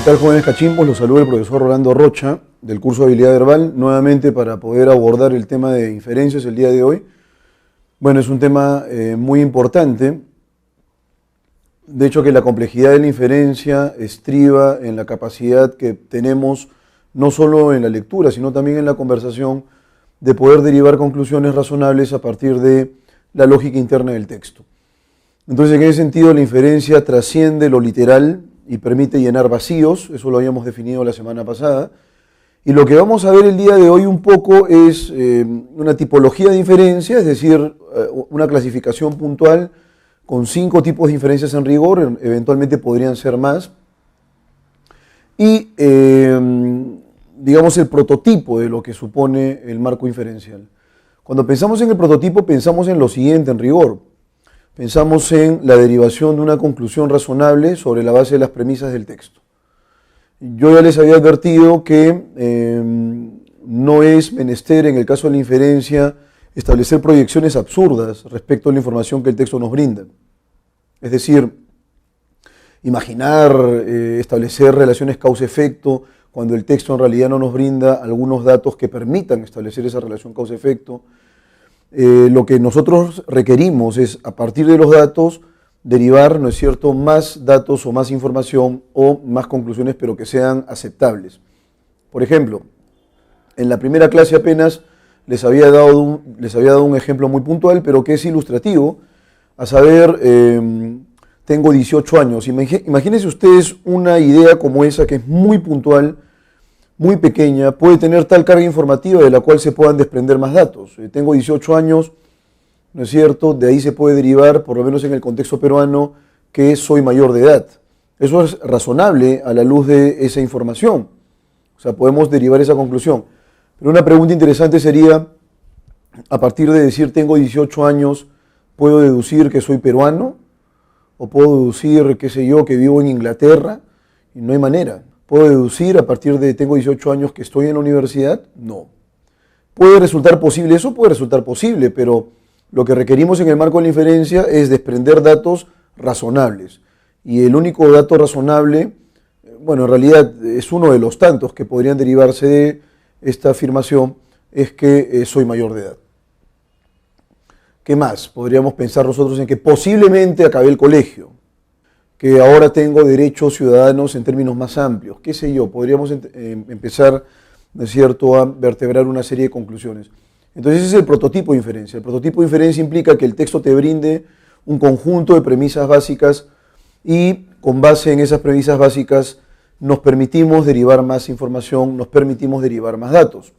tal, jóvenes cachimbos? Los saluda el profesor Rolando Rocha del curso de habilidad verbal, nuevamente para poder abordar el tema de inferencias el día de hoy. Bueno, es un tema muy importante. De hecho, que la complejidad de la inferencia estriba en la capacidad que tenemos, no solo en la lectura, sino también en la conversación, de poder derivar conclusiones razonables a partir de la lógica interna del texto. Entonces, en ese sentido, la inferencia trasciende lo literal y permite llenar vacíos, eso lo habíamos definido la semana pasada, y lo que vamos a ver el día de hoy un poco es una tipología de inferencia, es decir, una clasificación puntual con 5 tipos de inferencias en rigor, eventualmente podrían ser más, y digamos el prototipo de lo que supone el marco inferencial. Cuando pensamos en el prototipo, pensamos en lo siguiente en rigor. Pensamos en la derivación de una conclusión razonable sobre la base de las premisas del texto. Yo ya les había advertido que no es menester, en el caso de la inferencia, establecer proyecciones absurdas respecto a la información que el texto nos brinda. Es decir, imaginar, establecer relaciones causa-efecto, cuando el texto en realidad no nos brinda algunos datos que permitan establecer esa relación causa-efecto. Lo que nosotros requerimos es, a partir de los datos, derivar, ¿no es cierto?, más datos o más información o más conclusiones, pero que sean aceptables. Por ejemplo, en la primera clase apenas les había dado un ejemplo muy puntual, pero que es ilustrativo, a saber, tengo 18 años. Imagínense ustedes una idea como esa, que es muy puntual, muy pequeña, puede tener tal carga informativa de la cual se puedan desprender más datos. Tengo 18 años, ¿no es cierto? De ahí se puede derivar, por lo menos en el contexto peruano, que soy mayor de edad. Eso es razonable a la luz de esa información. O sea, podemos derivar esa conclusión. Pero una pregunta interesante sería, a partir de decir tengo 18 años, ¿puedo deducir que soy peruano? ¿O puedo deducir, qué sé yo, que vivo en Inglaterra? Y no hay manera. ¿Puedo deducir a partir de tengo 18 años que estoy en la universidad? No. ¿Puede resultar posible eso? Puede resultar posible, pero lo que requerimos en el marco de la inferencia es desprender datos razonables. Y el único dato razonable, bueno, en realidad es uno de los tantos que podrían derivarse de esta afirmación, es que soy mayor de edad. ¿Qué más? Podríamos pensar nosotros en que posiblemente acabé el colegio, que ahora tengo derechos ciudadanos en términos más amplios, qué sé yo, podríamos empezar, ¿no es cierto?, a vertebrar una serie de conclusiones. Entonces ese es el prototipo de inferencia. El prototipo de inferencia implica que el texto te brinde un conjunto de premisas básicas y con base en esas premisas básicas nos permitimos derivar más información, nos permitimos derivar más datos.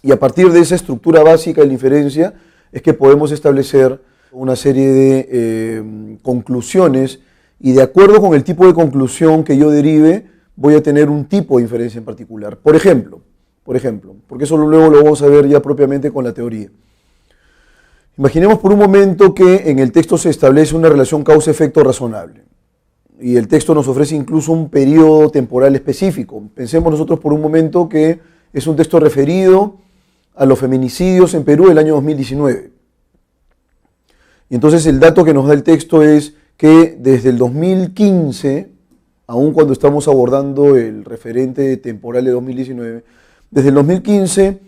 Y a partir de esa estructura básica de la inferencia es que podemos establecer una serie de conclusiones y de acuerdo con el tipo de conclusión que yo derive, voy a tener un tipo de inferencia en particular. Por ejemplo, porque eso luego lo vamos a ver ya propiamente con la teoría. Imaginemos por un momento que en el texto se establece una relación causa-efecto razonable y el texto nos ofrece incluso un periodo temporal específico. Pensemos nosotros por un momento que es un texto referido a los feminicidios en Perú del año 2019. Y entonces el dato que nos da el texto es que desde el 2015, aun cuando estamos abordando el referente temporal de 2019, desde el 2015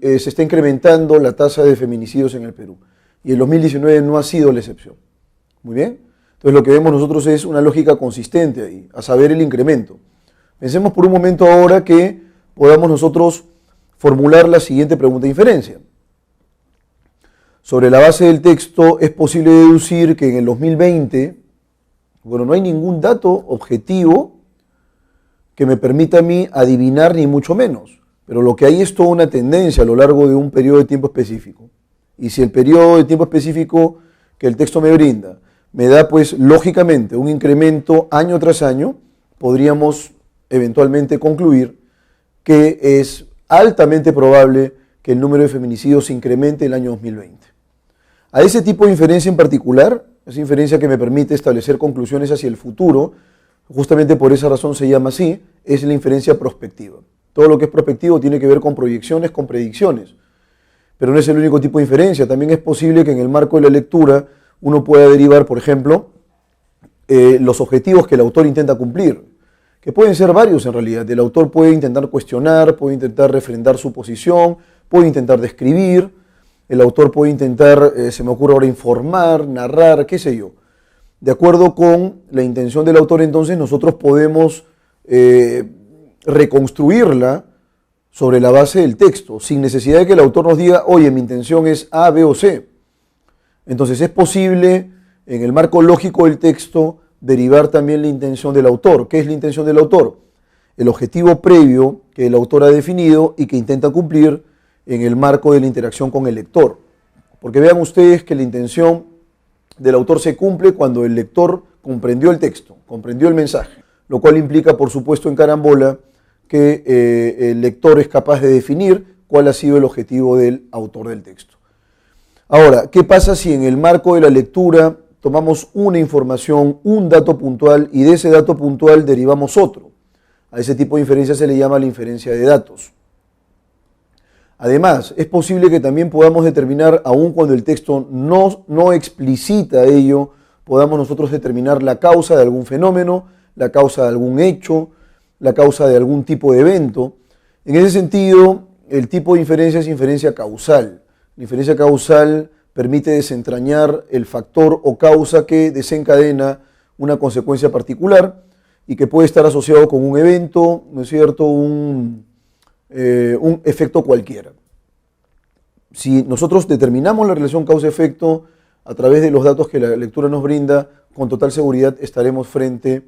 se está incrementando la tasa de feminicidios en el Perú. Y el 2019 no ha sido la excepción. Muy bien. Entonces lo que vemos nosotros es una lógica consistente ahí, a saber el incremento. Pensemos por un momento ahora que podamos nosotros formular la siguiente pregunta de inferencia. Sobre la base del texto es posible deducir que en el 2020, bueno, no hay ningún dato objetivo que me permita a mí adivinar ni mucho menos, pero lo que hay es toda una tendencia a lo largo de un periodo de tiempo específico. Y si el periodo de tiempo específico que el texto me brinda me da pues lógicamente un incremento año tras año, podríamos eventualmente concluir que es altamente probable que el número de feminicidios se incremente el año 2020. A ese tipo de inferencia en particular, esa inferencia que me permite establecer conclusiones hacia el futuro, justamente por esa razón se llama así, es la inferencia prospectiva. Todo lo que es prospectivo tiene que ver con proyecciones, con predicciones. Pero no es el único tipo de inferencia. También es posible que en el marco de la lectura uno pueda derivar, por ejemplo, los objetivos que el autor intenta cumplir. que pueden ser varios en realidad. El autor puede intentar cuestionar, puede intentar refrendar su posición, puede intentar describir, el autor puede intentar, se me ocurre ahora, informar, narrar, qué sé yo. De acuerdo con la intención del autor, entonces nosotros podemos reconstruirla sobre la base del texto, sin necesidad de que el autor nos diga, oye, mi intención es A, B o C. Entonces es posible, en el marco lógico del texto, derivar también la intención del autor. ¿Qué es la intención del autor? El objetivo previo que el autor ha definido y que intenta cumplir en el marco de la interacción con el lector. Porque vean ustedes que la intención del autor se cumple cuando el lector comprendió el texto, comprendió el mensaje, lo cual implica, por supuesto, en carambola, que el lector es capaz de definir cuál ha sido el objetivo del autor del texto. Ahora, ¿qué pasa si en el marco de la lectura tomamos una información, un dato puntual, y de ese dato puntual derivamos otro? A ese tipo de inferencia se le llama la inferencia de datos. Además, es posible que también podamos determinar, aun cuando el texto no explicita ello, podamos nosotros determinar la causa de algún fenómeno, la causa de algún hecho, la causa de algún tipo de evento. En ese sentido, el tipo de inferencia es inferencia causal. La inferencia causal permite desentrañar el factor o causa que desencadena una consecuencia particular y que puede estar asociado con un evento, ¿no es cierto?, un efecto cualquiera. Si nosotros determinamos la relación causa-efecto a través de los datos que la lectura nos brinda, con total seguridad estaremos frente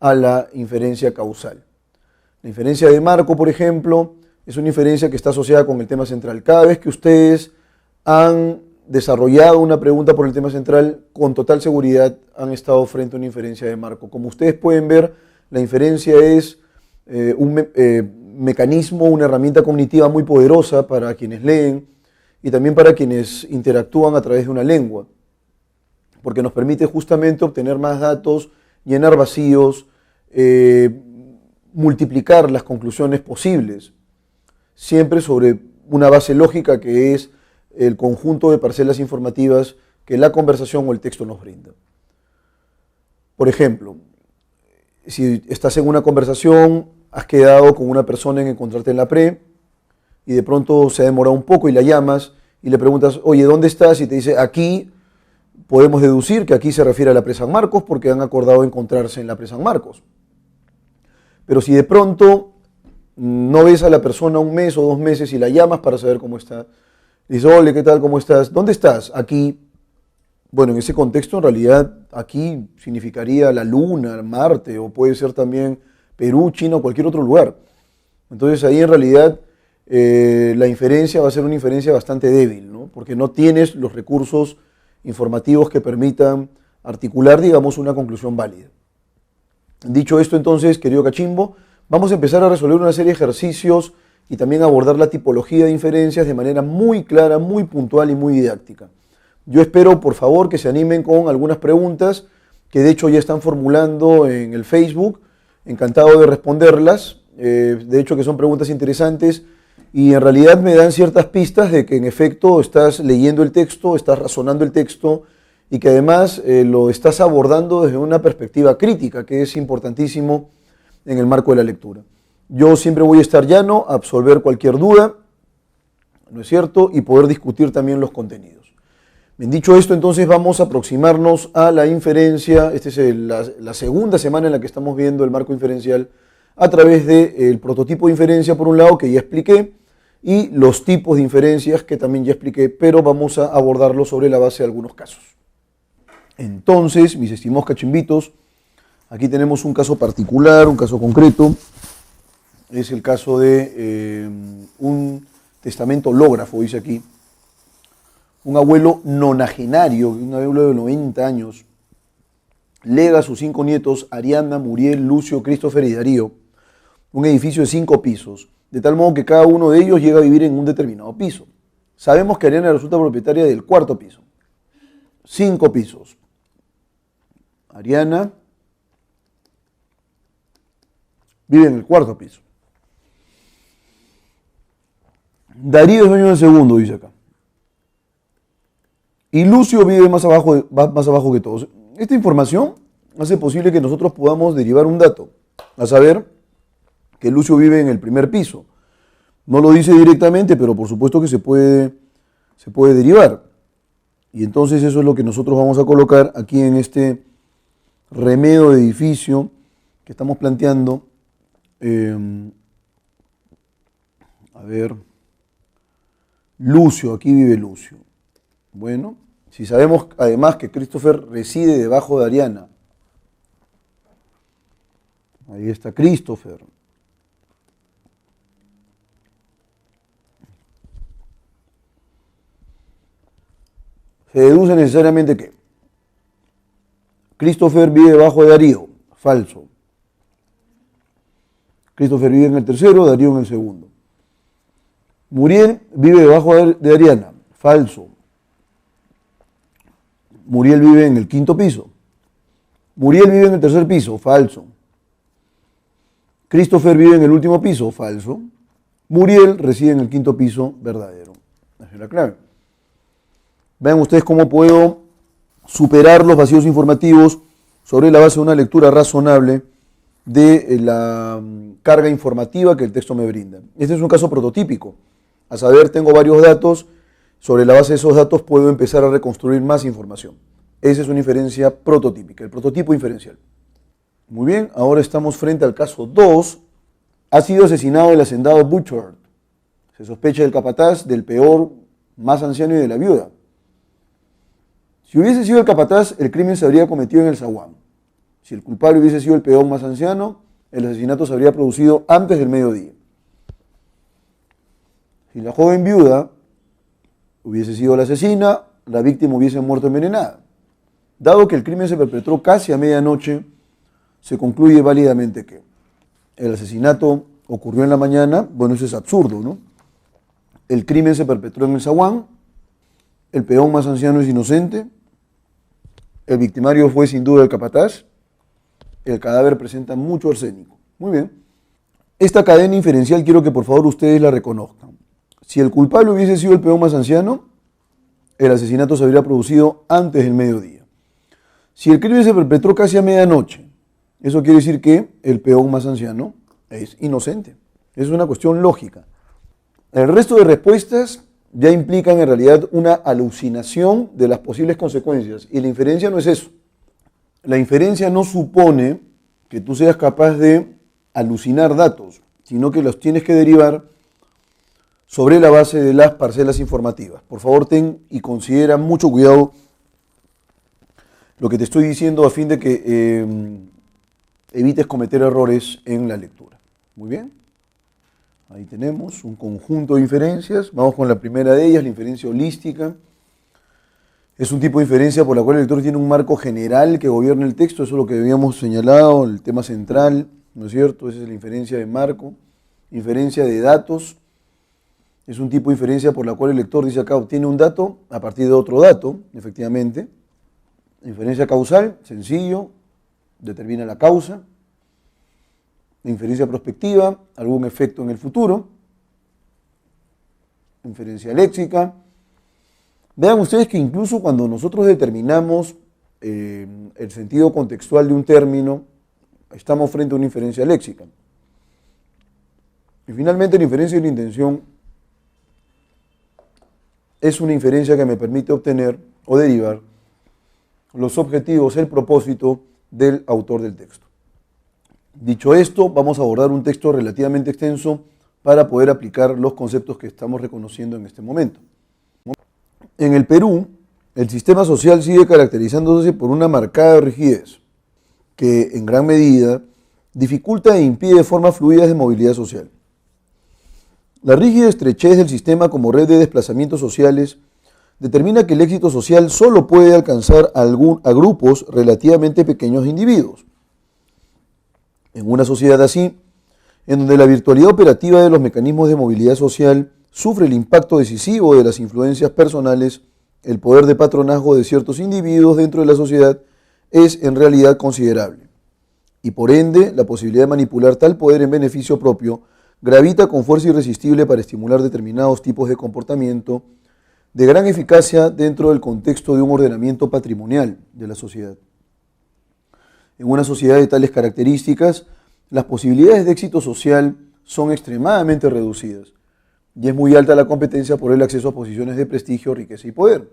a la inferencia causal. La inferencia de marco, por ejemplo, es una inferencia que está asociada con el tema central. Cada vez que ustedes han desarrollado una pregunta por el tema central, con total seguridad han estado frente a una inferencia de marco. Como ustedes pueden ver, la inferencia es un mecanismo, una herramienta cognitiva muy poderosa para quienes leen y también para quienes interactúan a través de una lengua, porque nos permite justamente obtener más datos, llenar vacíos, multiplicar las conclusiones posibles, siempre sobre una base lógica que es el conjunto de parcelas informativas que la conversación o el texto nos brinda. Por ejemplo, si estás en una conversación, has quedado con una persona en encontrarte en la pre y de pronto se ha demorado un poco y la llamas y le preguntas, oye, ¿dónde estás? Y te dice, aquí. Podemos deducir que aquí se refiere a la pre San Marcos porque han acordado encontrarse en la pre San Marcos. Pero si de pronto no ves a la persona un mes o 2 meses y la llamas para saber cómo está, dices, hola, ¿qué tal? ¿Cómo estás? ¿Dónde estás? Aquí. Bueno, en ese contexto, en realidad, aquí significaría la Luna, Marte, o puede ser también Perú, China o cualquier otro lugar. Entonces ahí en realidad la inferencia va a ser una inferencia bastante débil, ¿no? Porque no tienes los recursos informativos que permitan articular, digamos, una conclusión válida. Dicho esto, entonces, querido Cachimbo, vamos a empezar a resolver una serie de ejercicios y también abordar la tipología de inferencias de manera muy clara, muy puntual y muy didáctica. Yo espero, por favor, que se animen con algunas preguntas que de hecho ya están formulando en el Facebook. Encantado de responderlas. De hecho que son preguntas interesantes y en realidad me dan ciertas pistas de que en efecto estás leyendo el texto, estás razonando el texto y que además lo estás abordando desde una perspectiva crítica, que es importantísimo en el marco de la lectura. Yo siempre voy a estar llano a absolver cualquier duda, ¿no es cierto? Y poder discutir también los contenidos. Bien, dicho esto, entonces vamos a aproximarnos a la inferencia. Esta es la segunda semana en la que estamos viendo el marco inferencial a través del prototipo de inferencia, por un lado, que ya expliqué, y los tipos de inferencias que también ya expliqué, pero vamos a abordarlo sobre la base de algunos casos. Entonces, mis estimados cachimbitos, aquí tenemos un caso particular, un caso concreto. Es el caso de un testamento hológrafo, dice aquí. Un abuelo nonagenario, un abuelo de 90 años, lega a sus 5 nietos, Ariana, Muriel, Lucio, Christopher y Darío, un edificio de 5 pisos, de tal modo que cada uno de ellos llega a vivir en un determinado piso. Sabemos que Ariana resulta propietaria del 4.º piso. 5 pisos. Ariana vive en el 4.º piso. Darío es dueño del segundo, dice acá. Y Lucio vive más abajo que todos. Esta información hace posible que nosotros podamos derivar un dato. a saber que Lucio vive en el primer piso. No lo dice directamente, pero por supuesto que se puede derivar. Y entonces eso es lo que nosotros vamos a colocar aquí en este remedio de edificio que estamos planteando. A ver, Lucio, aquí vive Lucio. Bueno, si sabemos además que Christopher reside debajo de Ariana, ahí está Christopher. Se deduce necesariamente que Christopher vive debajo de Darío, falso. Christopher vive en el tercero, Darío en el segundo. Muriel vive debajo de Ariana, falso. Muriel vive en el quinto piso. Muriel vive en el tercer piso, falso. Christopher vive en el último piso, falso. Muriel reside en el quinto piso, verdadero. Esa es la clave. Vean ustedes cómo puedo superar los vacíos informativos sobre la base de una lectura razonable de la carga informativa que el texto me brinda. Este es un caso prototípico. A saber, tengo varios datos, sobre la base de esos datos puedo empezar a reconstruir más información. Esa es una inferencia prototípica, el prototipo inferencial. Muy bien, ahora estamos frente al caso 2. Ha sido asesinado el hacendado Butchart. Se sospecha del capataz, del peor, más anciano y de la viuda. Si hubiese sido el capataz, el crimen se habría cometido en el zaguán. Si el culpable hubiese sido el peón más anciano, el asesinato se habría producido antes del mediodía. Si la joven viuda hubiese sido la asesina, la víctima hubiese muerto envenenada. Dado que el crimen se perpetró casi a medianoche, se concluye válidamente que el asesinato ocurrió en la mañana. Bueno, eso es absurdo, ¿no? El crimen se perpetró en el zaguán, el peón más anciano es inocente, el victimario fue sin duda el capataz, el cadáver presenta mucho arsénico. Muy bien. Esta cadena inferencial quiero que por favor ustedes la reconozcan. Si el culpable hubiese sido el peón más anciano, el asesinato se habría producido antes del mediodía. Si el crimen se perpetró casi a medianoche, eso quiere decir que el peón más anciano es inocente. Es una cuestión lógica. El resto de respuestas ya implican en realidad una alucinación de las posibles consecuencias. Y la inferencia no es eso. La inferencia no supone que tú seas capaz de alucinar datos, sino que los tienes que derivar sobre la base de las parcelas informativas. Por favor, ten y considera mucho cuidado lo que te estoy diciendo a fin de que evites cometer errores en la lectura. Muy bien. Ahí tenemos un conjunto de inferencias. Vamos con la primera de ellas, la inferencia holística. Es un tipo de inferencia por la cual el lector tiene un marco general que gobierna el texto. Eso es lo que habíamos señalado, el tema central, ¿no es cierto? Esa es la inferencia de marco. Inferencia de datos. Es un tipo de inferencia por la cual el lector dice acá obtiene un dato a partir de otro dato, efectivamente. Inferencia causal, sencillo, determina la causa. Inferencia prospectiva, algún efecto en el futuro. Inferencia léxica. Vean ustedes que incluso cuando nosotros determinamos el sentido contextual de un término, estamos frente a una inferencia léxica. Y finalmente la inferencia de la intención es una inferencia que me permite obtener o derivar los objetivos, el propósito del autor del texto. Dicho esto, vamos a abordar un texto relativamente extenso para poder aplicar los conceptos que estamos reconociendo en este momento. En el Perú, el sistema social sigue caracterizándose por una marcada rigidez que, en gran medida, dificulta e impide formas fluidas de movilidad social. La rígida estrechez del sistema como red de desplazamientos sociales determina que el éxito social solo puede alcanzar a grupos relativamente pequeños de individuos. En una sociedad así, en donde la virtualidad operativa de los mecanismos de movilidad social sufre el impacto decisivo de las influencias personales, el poder de patronazgo de ciertos individuos dentro de la sociedad es en realidad considerable. Y por ende, la posibilidad de manipular tal poder en beneficio propio gravita con fuerza irresistible para estimular determinados tipos de comportamiento de gran eficacia dentro del contexto de un ordenamiento patrimonial de la sociedad. En una sociedad de tales características, las posibilidades de éxito social son extremadamente reducidas y es muy alta la competencia por el acceso a posiciones de prestigio, riqueza y poder.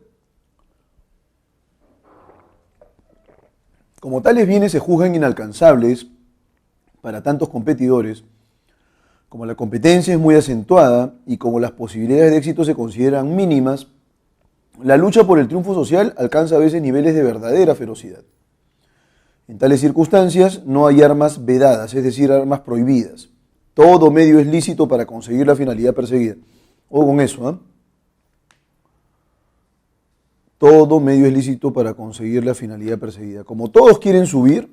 Como tales bienes se juzgan inalcanzables para tantos competidores, como la competencia es muy acentuada y como las posibilidades de éxito se consideran mínimas, la lucha por el triunfo social alcanza a veces niveles de verdadera ferocidad. En tales circunstancias no hay armas vedadas, es decir, armas prohibidas. Todo medio es lícito para conseguir la finalidad perseguida. Ojo con eso, ¿eh? Todo medio es lícito para conseguir la finalidad perseguida. Como todos quieren subir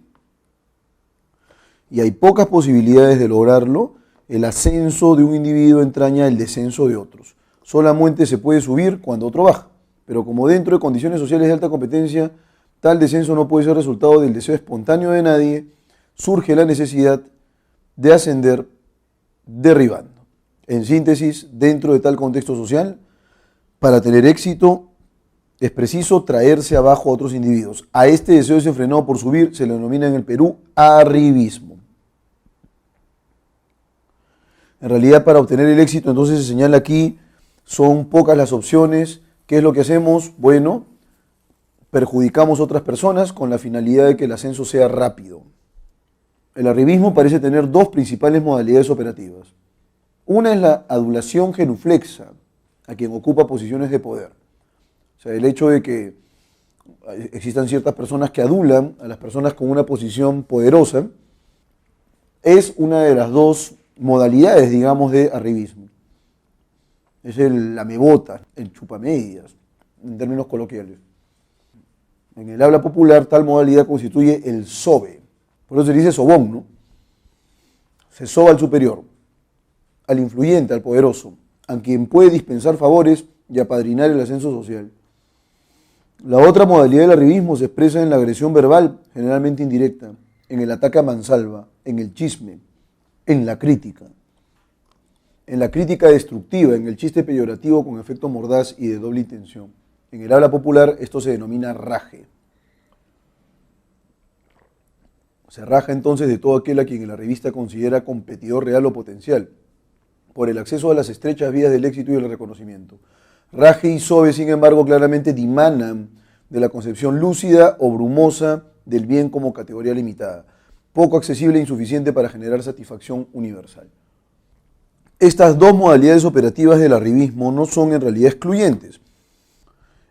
y hay pocas posibilidades de lograrlo, el ascenso de un individuo entraña el descenso de otros. Solamente se puede subir cuando otro baja, pero como dentro de condiciones sociales de alta competencia, tal descenso no puede ser resultado del deseo espontáneo de nadie, surge la necesidad de ascender derribando. En síntesis, dentro de tal contexto social, para tener éxito, es preciso traerse abajo a otros individuos. A este deseo desenfrenado por subir se le denomina en el Perú arribismo. En realidad, para obtener el éxito, entonces se señala aquí, son pocas las opciones. ¿Qué es lo que hacemos? Bueno, perjudicamos a otras personas con la finalidad de que el ascenso sea rápido. El arribismo parece tener dos principales modalidades operativas. Una es la adulación genuflexa a quien ocupa posiciones de poder. O sea, el hecho de que existan ciertas personas que adulan a las personas con una posición poderosa es una de las dos modalidades, digamos, de arribismo. Es el lamebota, el chupamedias, en términos coloquiales. En el habla popular, tal modalidad constituye el sobe. Por eso se dice sobón, ¿no? Se soba al superior, al influyente, al poderoso, a quien puede dispensar favores y apadrinar el ascenso social. La otra modalidad del arribismo se expresa en la agresión verbal, generalmente indirecta, en el ataque a mansalva, en el chisme, en la crítica destructiva, en el chiste peyorativo con efecto mordaz y de doble intención. En el habla popular esto se denomina raje. Se raja entonces de todo aquel a quien en la revista considera competidor real o potencial, por el acceso a las estrechas vías del éxito y el reconocimiento. Raje y sobe, sin embargo, claramente dimanan de la concepción lúcida o brumosa del bien como categoría limitada, poco accesible e insuficiente para generar satisfacción universal. Estas dos modalidades operativas del arribismo no son en realidad excluyentes,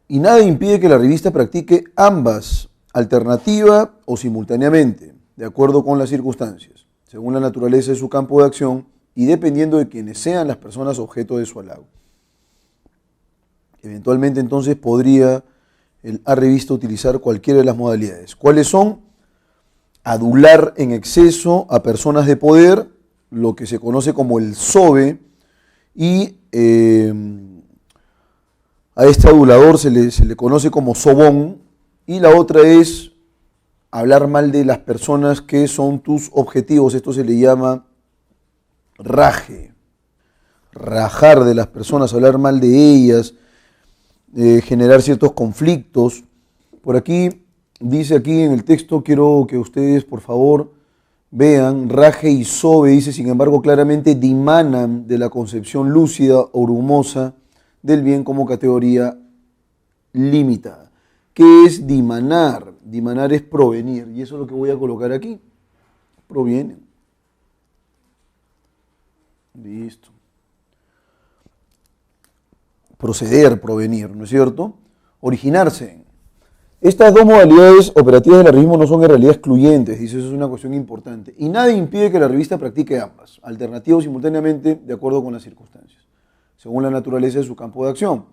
y nada impide que la revista practique ambas, alternativa o simultáneamente, de acuerdo con las circunstancias, según la naturaleza de su campo de acción y dependiendo de quienes sean las personas objeto de su halago. Eventualmente entonces podría el arribista utilizar cualquiera de las modalidades. ¿Cuáles son? Adular en exceso a personas de poder, lo que se conoce como el sobe, y a este adulador se le conoce como sobón, y la otra es hablar mal de las personas que son tus objetivos. Esto se le llama raje, rajar de las personas, hablar mal de ellas, generar ciertos conflictos. Por aquí, dice aquí en el texto, quiero que ustedes por favor vean, raje y sobe, dice sin embargo claramente, dimanan de la concepción lúcida o brumosa del bien como categoría limitada. ¿Qué es dimanar? Dimanar es provenir, y eso es lo que voy a colocar aquí. Proviene. Listo. Proceder, provenir, ¿no es cierto? Originarse. Estas dos modalidades operativas del arribismo no son en realidad excluyentes, dice, eso es una cuestión importante. Y nada impide que la revista practique ambas, alternativos simultáneamente de acuerdo con las circunstancias, según la naturaleza de su campo de acción,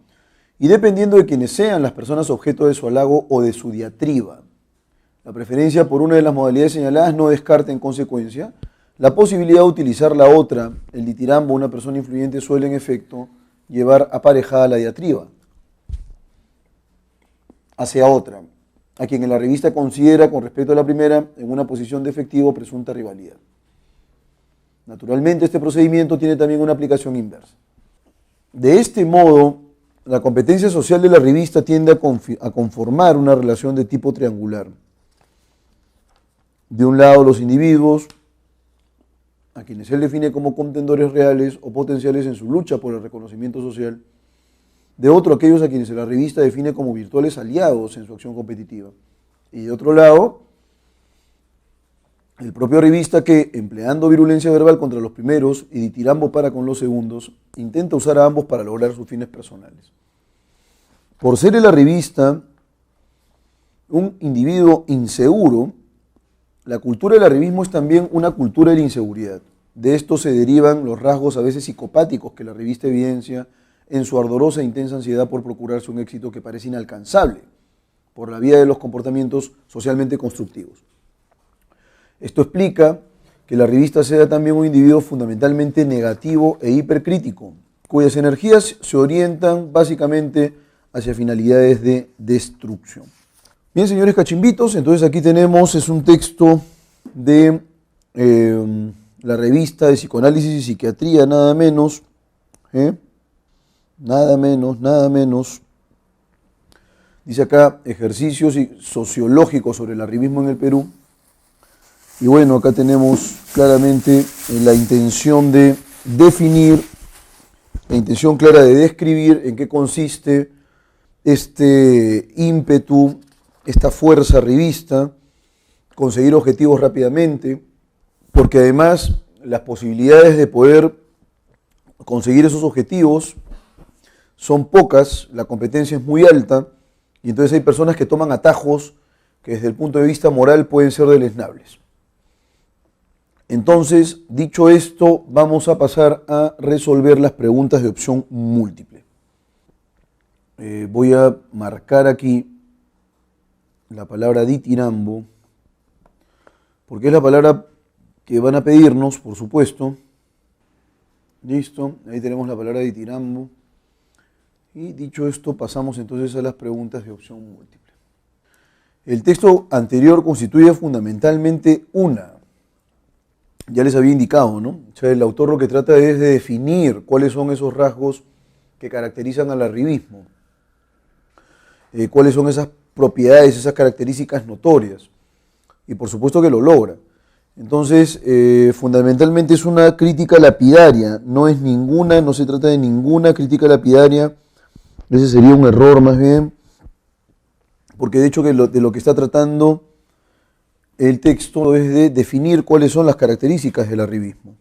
y dependiendo de quienes sean las personas objeto de su halago o de su diatriba. La preferencia por una de las modalidades señaladas no descarta en consecuencia la posibilidad de utilizar la otra. El ditirambo, una persona influyente, suele en efecto llevar aparejada la diatriba hacia otra, a quien en la revista considera con respecto a la primera en una posición de efectiva o presunta rivalidad. Naturalmente este procedimiento tiene también una aplicación inversa. De este modo, la competencia social de la revista tiende a conformar una relación de tipo triangular. De un lado los individuos, a quienes él define como contendores reales o potenciales en su lucha por el reconocimiento social, de otro aquellos a quienes la revista define como virtuales aliados en su acción competitiva. Y de otro lado, el propio revista que, empleando virulencia verbal contra los primeros y ditirambo para con los segundos, intenta usar a ambos para lograr sus fines personales. Por ser en la revista un individuo inseguro, la cultura del arribismo es también una cultura de la inseguridad. De esto se derivan los rasgos a veces psicopáticos que la revista evidencia en su ardorosa e intensa ansiedad por procurarse un éxito que parece inalcanzable por la vía de los comportamientos socialmente constructivos. Esto explica que la revista sea también un individuo fundamentalmente negativo e hipercrítico, cuyas energías se orientan básicamente hacia finalidades de destrucción. Bien, señores cachimbitos, entonces aquí tenemos, es un texto de la revista de Psicoanálisis y Psiquiatría, nada menos, nada menos. Dice acá, ejercicios sociológicos sobre el arribismo en el Perú. Y bueno, acá tenemos claramente la intención de definir, la intención clara de describir en qué consiste este ímpetu, esta fuerza arribista, conseguir objetivos rápidamente, porque además las posibilidades de poder conseguir esos objetivos son pocas, la competencia es muy alta, y entonces hay personas que toman atajos que desde el punto de vista moral pueden ser deleznables. Entonces, dicho esto, vamos a pasar a resolver las preguntas de opción múltiple. Voy a marcar aquí la palabra ditirambo, porque es la palabra que van a pedirnos, por supuesto. Listo, ahí tenemos la palabra ditirambo. Y dicho esto, pasamos entonces a las preguntas de opción múltiple. El texto anterior constituye fundamentalmente ya les había indicado, ¿no? O sea, el autor lo que trata es de definir cuáles son esos rasgos que caracterizan al arribismo, cuáles son esas propiedades, esas características notorias, y por supuesto que lo logra. Entonces, fundamentalmente es una crítica lapidaria, no se trata de ninguna crítica lapidaria, ese sería un error más bien, porque de hecho de lo que está tratando el texto es de definir cuáles son las características del arribismo.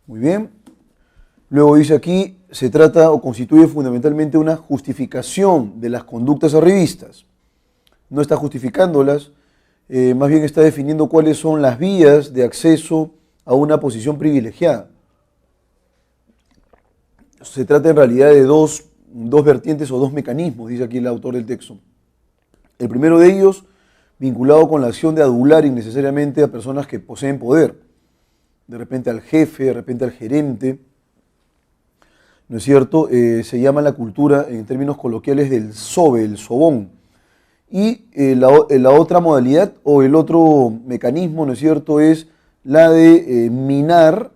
Muy bien. Luego dice aquí, se trata o constituye fundamentalmente una justificación de las conductas arribistas. No está justificándolas, más bien está definiendo cuáles son las vías de acceso a una posición privilegiada. Se trata en realidad de dos vertientes o dos mecanismos, dice aquí el autor del texto. El primero de ellos, vinculado con la acción de adular innecesariamente a personas que poseen poder, de repente al jefe, de repente al gerente, ¿no es cierto? Se llama la cultura, en términos coloquiales, del sobe, el sobón. Y la otra modalidad o el otro mecanismo, ¿no es cierto?, es la de minar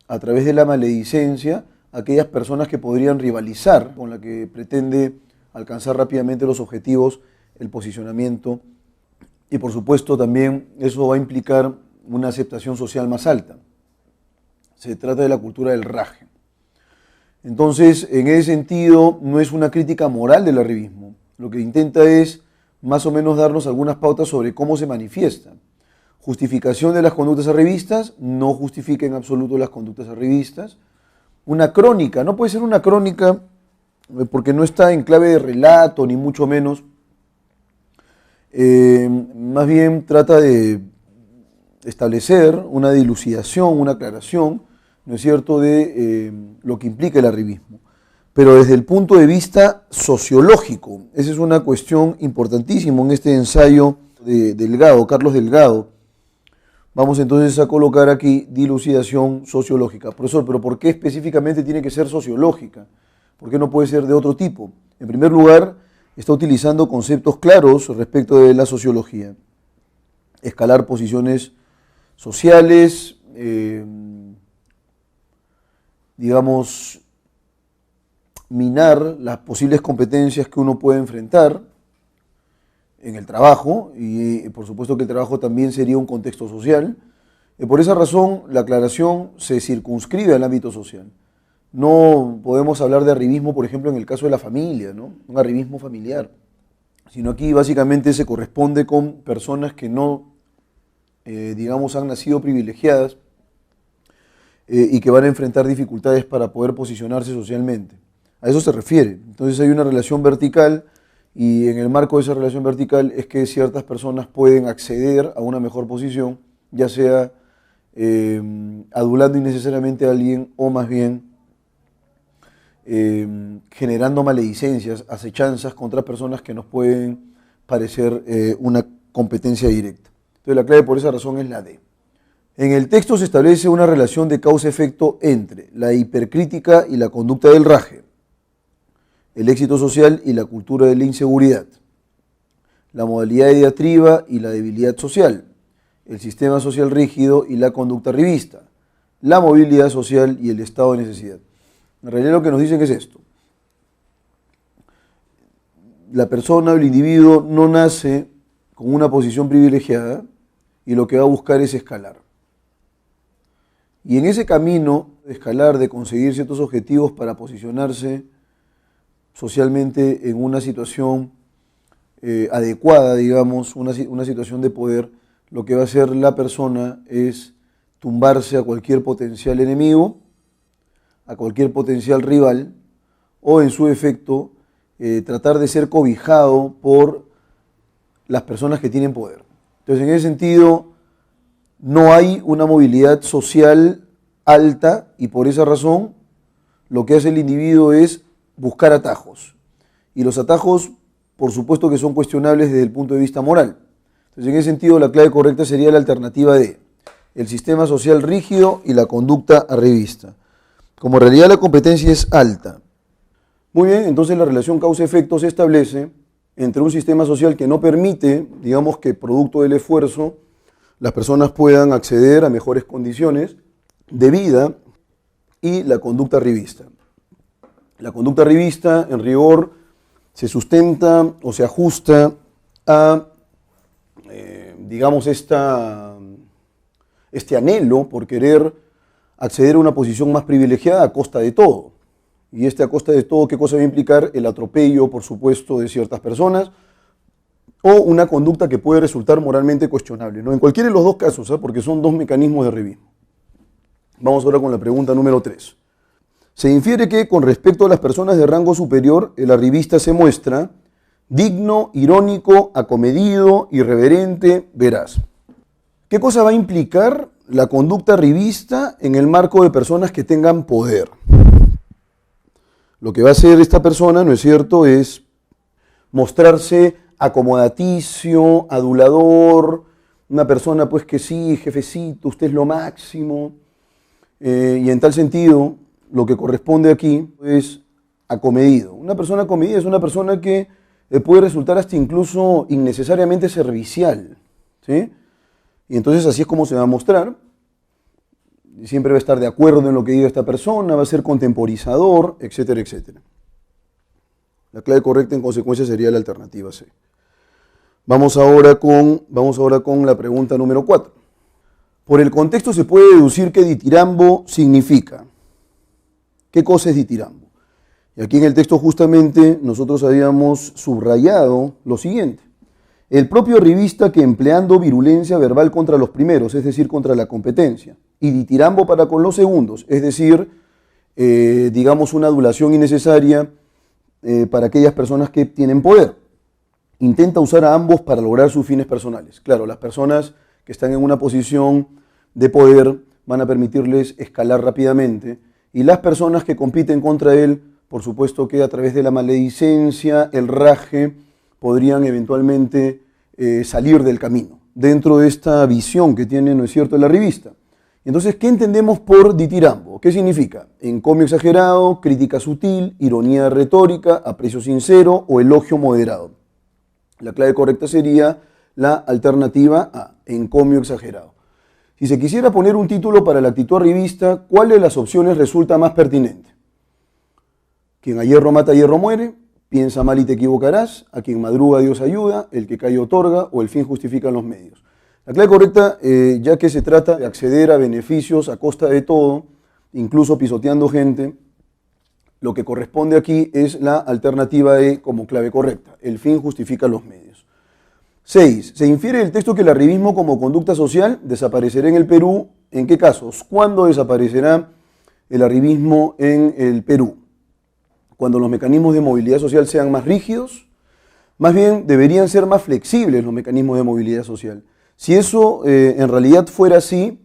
a través de la maledicencia a aquellas personas que podrían rivalizar con la que pretende alcanzar rápidamente los objetivos, el posicionamiento. Y por supuesto también eso va a implicar una aceptación social más alta. Se trata de la cultura del raje. Entonces, en ese sentido, no es una crítica moral del arribismo. Lo que intenta es más o menos darnos algunas pautas sobre cómo se manifiesta. Justificación de las conductas arribistas, no justifica en absoluto las conductas arribistas. Una crónica, no puede ser una crónica porque no está en clave de relato, ni mucho menos. Más bien trata de establecer una dilucidación, una aclaración, ¿no es cierto?, de lo que implica el arribismo. Pero desde el punto de vista sociológico, esa es una cuestión importantísima en este ensayo de Delgado, Carlos Delgado. Vamos entonces a colocar aquí dilucidación sociológica. Profesor, ¿pero por qué específicamente tiene que ser sociológica? ¿Por qué no puede ser de otro tipo? En primer lugar, está utilizando conceptos claros respecto de la sociología. Escalar posiciones sociales, digamos, minar las posibles competencias que uno puede enfrentar en el trabajo, y por supuesto que el trabajo también sería un contexto social, Por esa razón, la aclaración se circunscribe al ámbito social. No podemos hablar de arribismo, por ejemplo, en el caso de la familia, ¿no? Un arribismo familiar, sino aquí básicamente se corresponde con personas que no, digamos, han nacido privilegiadas y que van a enfrentar dificultades para poder posicionarse socialmente. A eso se refiere. Entonces hay una relación vertical y en el marco de esa relación vertical es que ciertas personas pueden acceder a una mejor posición, ya sea adulando innecesariamente a alguien o más bien generando maledicencias, acechanzas contra personas que nos pueden parecer una competencia directa. Entonces la clave por esa razón es la D. En el texto se establece una relación de causa-efecto entre la hipercrítica y la conducta del raje, el éxito social y la cultura de la inseguridad, la modalidad de diatriba y la debilidad social, el sistema social rígido y la conducta arribista, la movilidad social y el estado de necesidad. En realidad lo que nos dicen es esto. La persona o el individuo no nace con una posición privilegiada y lo que va a buscar es escalar. Y en ese camino de escalar, de conseguir ciertos objetivos para posicionarse socialmente en una situación adecuada, digamos, una situación de poder, lo que va a hacer la persona es tumbarse a cualquier potencial enemigo, a cualquier potencial rival, o en su efecto, tratar de ser cobijado por las personas que tienen poder. Entonces, en ese sentido, no hay una movilidad social alta y por esa razón lo que hace el individuo es buscar atajos. Y los atajos, por supuesto que son cuestionables desde el punto de vista moral. Entonces, en ese sentido, la clave correcta sería la alternativa D, el sistema social rígido y la conducta arribista. Como en realidad la competencia es alta. Muy bien, entonces la relación causa-efecto se establece entre un sistema social que no permite, digamos que producto del esfuerzo, las personas puedan acceder a mejores condiciones de vida y la conducta arribista. La conducta arribista, en rigor, se sustenta o se ajusta a, digamos, este anhelo por querer acceder a una posición más privilegiada a costa de todo. Y a costa de todo, ¿qué cosa va a implicar? El atropello, por supuesto, de ciertas personas o una conducta que puede resultar moralmente cuestionable, ¿no? En cualquiera de los dos casos, porque son dos mecanismos de arribismo. Vamos ahora con la pregunta número 3. Se infiere que con respecto a las personas de rango superior, el arribista se muestra digno, irónico, acomedido, irreverente, veraz. ¿Qué cosa va a implicar la conducta arribista en el marco de personas que tengan poder? Lo que va a hacer esta persona, ¿no es cierto?, es mostrarse acomodaticio, adulador, una persona pues que sí, jefecito, usted es lo máximo, y en tal sentido, lo que corresponde aquí es acomedido. Una persona acomedida es una persona que puede resultar hasta incluso innecesariamente servicial, ¿sí? Y entonces así es como se va a mostrar. Siempre va a estar de acuerdo en lo que diga esta persona, va a ser contemporizador, etcétera, etcétera. La clave correcta en consecuencia sería la alternativa C. Vamos ahora con la pregunta número 4. Por el contexto se puede deducir que ditirambo significa. ¿Qué cosa es ditirambo? Y aquí en el texto justamente nosotros habíamos subrayado lo siguiente. El propio arribista que empleando virulencia verbal contra los primeros, es decir, contra la competencia, y ditirambo para con los segundos, es decir, digamos una adulación innecesaria para aquellas personas que tienen poder. Intenta usar a ambos para lograr sus fines personales. Claro, las personas que están en una posición de poder van a permitirles escalar rápidamente y las personas que compiten contra él, por supuesto que a través de la maledicencia, el raje, podrían eventualmente salir del camino, dentro de esta visión que tiene, ¿no es cierto?, el arribista. Entonces, ¿qué entendemos por ditirambo? ¿Qué significa? Encomio exagerado, crítica sutil, ironía retórica, aprecio sincero o elogio moderado. La clave correcta sería la alternativa A, encomio exagerado. Si se quisiera poner un título para la actitud arribista, ¿cuál de las opciones resulta más pertinente? Quien a hierro mata, a hierro muere. Piensa mal y te equivocarás. A quien madruga Dios ayuda. El que cae otorga o el fin justifica los medios. La clave correcta, ya que se trata de acceder a beneficios a costa de todo, incluso pisoteando gente, lo que corresponde aquí es la alternativa E como clave correcta. El fin justifica los medios. 6. Se infiere del texto que el arribismo como conducta social desaparecerá en el Perú. ¿En qué casos? ¿Cuándo desaparecerá el arribismo en el Perú? Cuando los mecanismos de movilidad social sean más rígidos. Más bien deberían ser más flexibles los mecanismos de movilidad social. Si eso en realidad fuera así,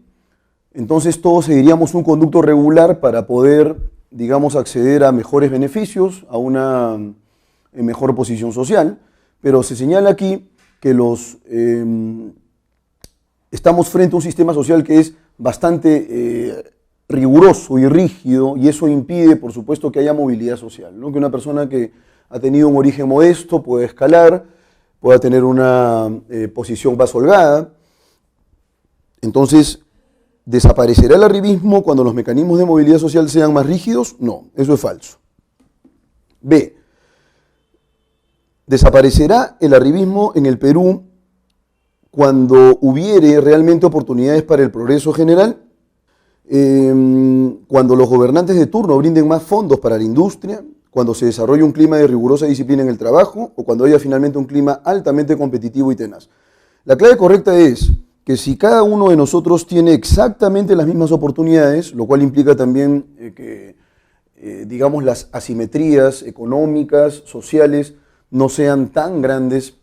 entonces todos seguiríamos un conducto regular para poder, digamos, acceder a mejores beneficios, a una mejor posición social, pero se señala aquí que estamos frente a un sistema social que es bastante riguroso y rígido, y eso impide, por supuesto, que haya movilidad social, ¿no? Que una persona que ha tenido un origen modesto pueda escalar, pueda tener una posición más holgada. Entonces, ¿desaparecerá el arribismo cuando los mecanismos de movilidad social sean más rígidos? No, eso es falso. B. ¿Desaparecerá el arribismo en el Perú cuando hubiere realmente oportunidades para el progreso general? Cuando los gobernantes de turno brinden más fondos para la industria, cuando se desarrolle un clima de rigurosa disciplina en el trabajo o cuando haya finalmente un clima altamente competitivo y tenaz. La clave correcta es que si cada uno de nosotros tiene exactamente las mismas oportunidades, lo cual implica también que, digamos, las asimetrías económicas, sociales, no sean tan grandes,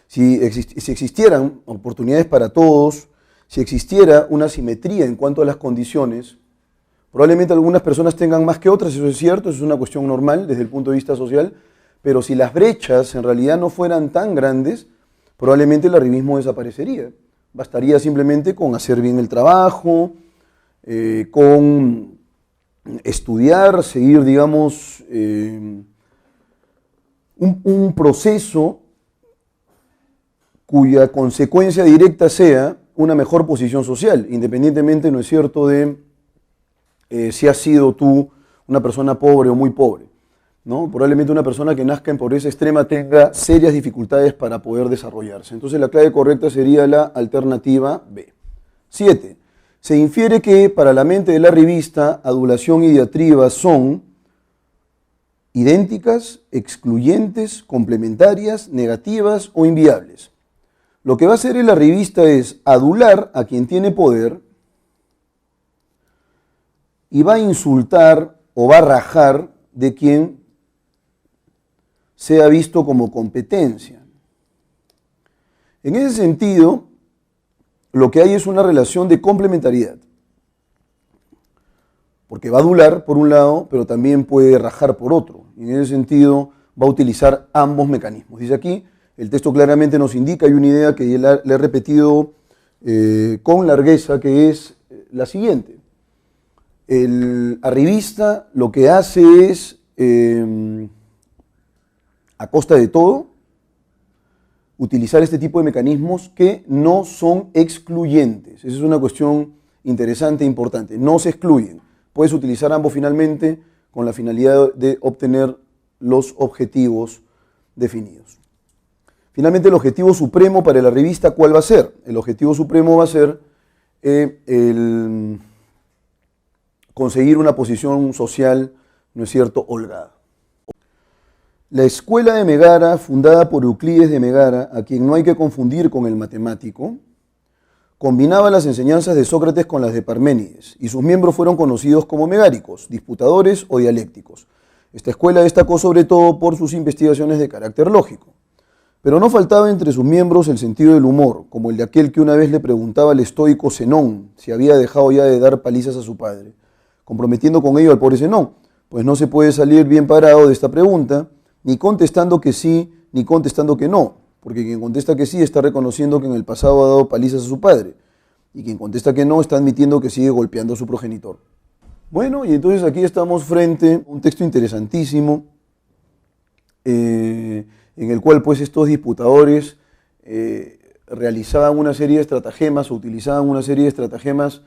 si existieran oportunidades para todos, si existiera una simetría en cuanto a las condiciones, probablemente algunas personas tengan más que otras, eso es cierto, eso es una cuestión normal desde el punto de vista social, pero si las brechas en realidad no fueran tan grandes, probablemente el arribismo desaparecería. Bastaría simplemente con hacer bien el trabajo, con estudiar, seguir, digamos, un proceso cuya consecuencia directa sea una mejor posición social, independientemente, ¿no es cierto?, de si has sido tú una persona pobre o muy pobre, ¿no? Probablemente una persona que nazca en pobreza extrema tenga serias dificultades para poder desarrollarse. Entonces la clave correcta sería la alternativa B. 7. Se infiere que para la mente de la revista, adulación y diatriba son idénticas, excluyentes, complementarias, negativas o inviables. Lo que va a hacer en la revista es adular a quien tiene poder y va a insultar o va a rajar de quien sea visto como competencia. En ese sentido, lo que hay es una relación de complementariedad, porque va a adular por un lado, pero también puede rajar por otro. Y en ese sentido va a utilizar ambos mecanismos. Dice aquí, el texto claramente nos indica, hay una idea que ya le he repetido con largueza, que es la siguiente. El arribista lo que hace es, a costa de todo, utilizar este tipo de mecanismos que no son excluyentes. Esa es una cuestión interesante e importante. No se excluyen. Puedes utilizar ambos finalmente con la finalidad de obtener los objetivos definidos. Finalmente, el objetivo supremo para la revista, ¿cuál va a ser? El objetivo supremo va a ser el conseguir una posición social, ¿no es cierto?, holgada. La escuela de Megara, fundada por Euclides de Megara, a quien no hay que confundir con el matemático, combinaba las enseñanzas de Sócrates con las de Parménides, y sus miembros fueron conocidos como megáricos, disputadores o dialécticos. Esta escuela destacó sobre todo por sus investigaciones de carácter lógico. Pero no faltaba entre sus miembros el sentido del humor, como el de aquel que una vez le preguntaba al estoico Zenón si había dejado ya de dar palizas a su padre, comprometiendo con ello al pobre Zenón, pues no se puede salir bien parado de esta pregunta, ni contestando que sí, ni contestando que no, porque quien contesta que sí está reconociendo que en el pasado ha dado palizas a su padre, y quien contesta que no está admitiendo que sigue golpeando a su progenitor. Bueno, y entonces aquí estamos frente a un texto interesantísimo, en el cual pues estos disputadores realizaban una serie de estratagemas o utilizaban una serie de estratagemas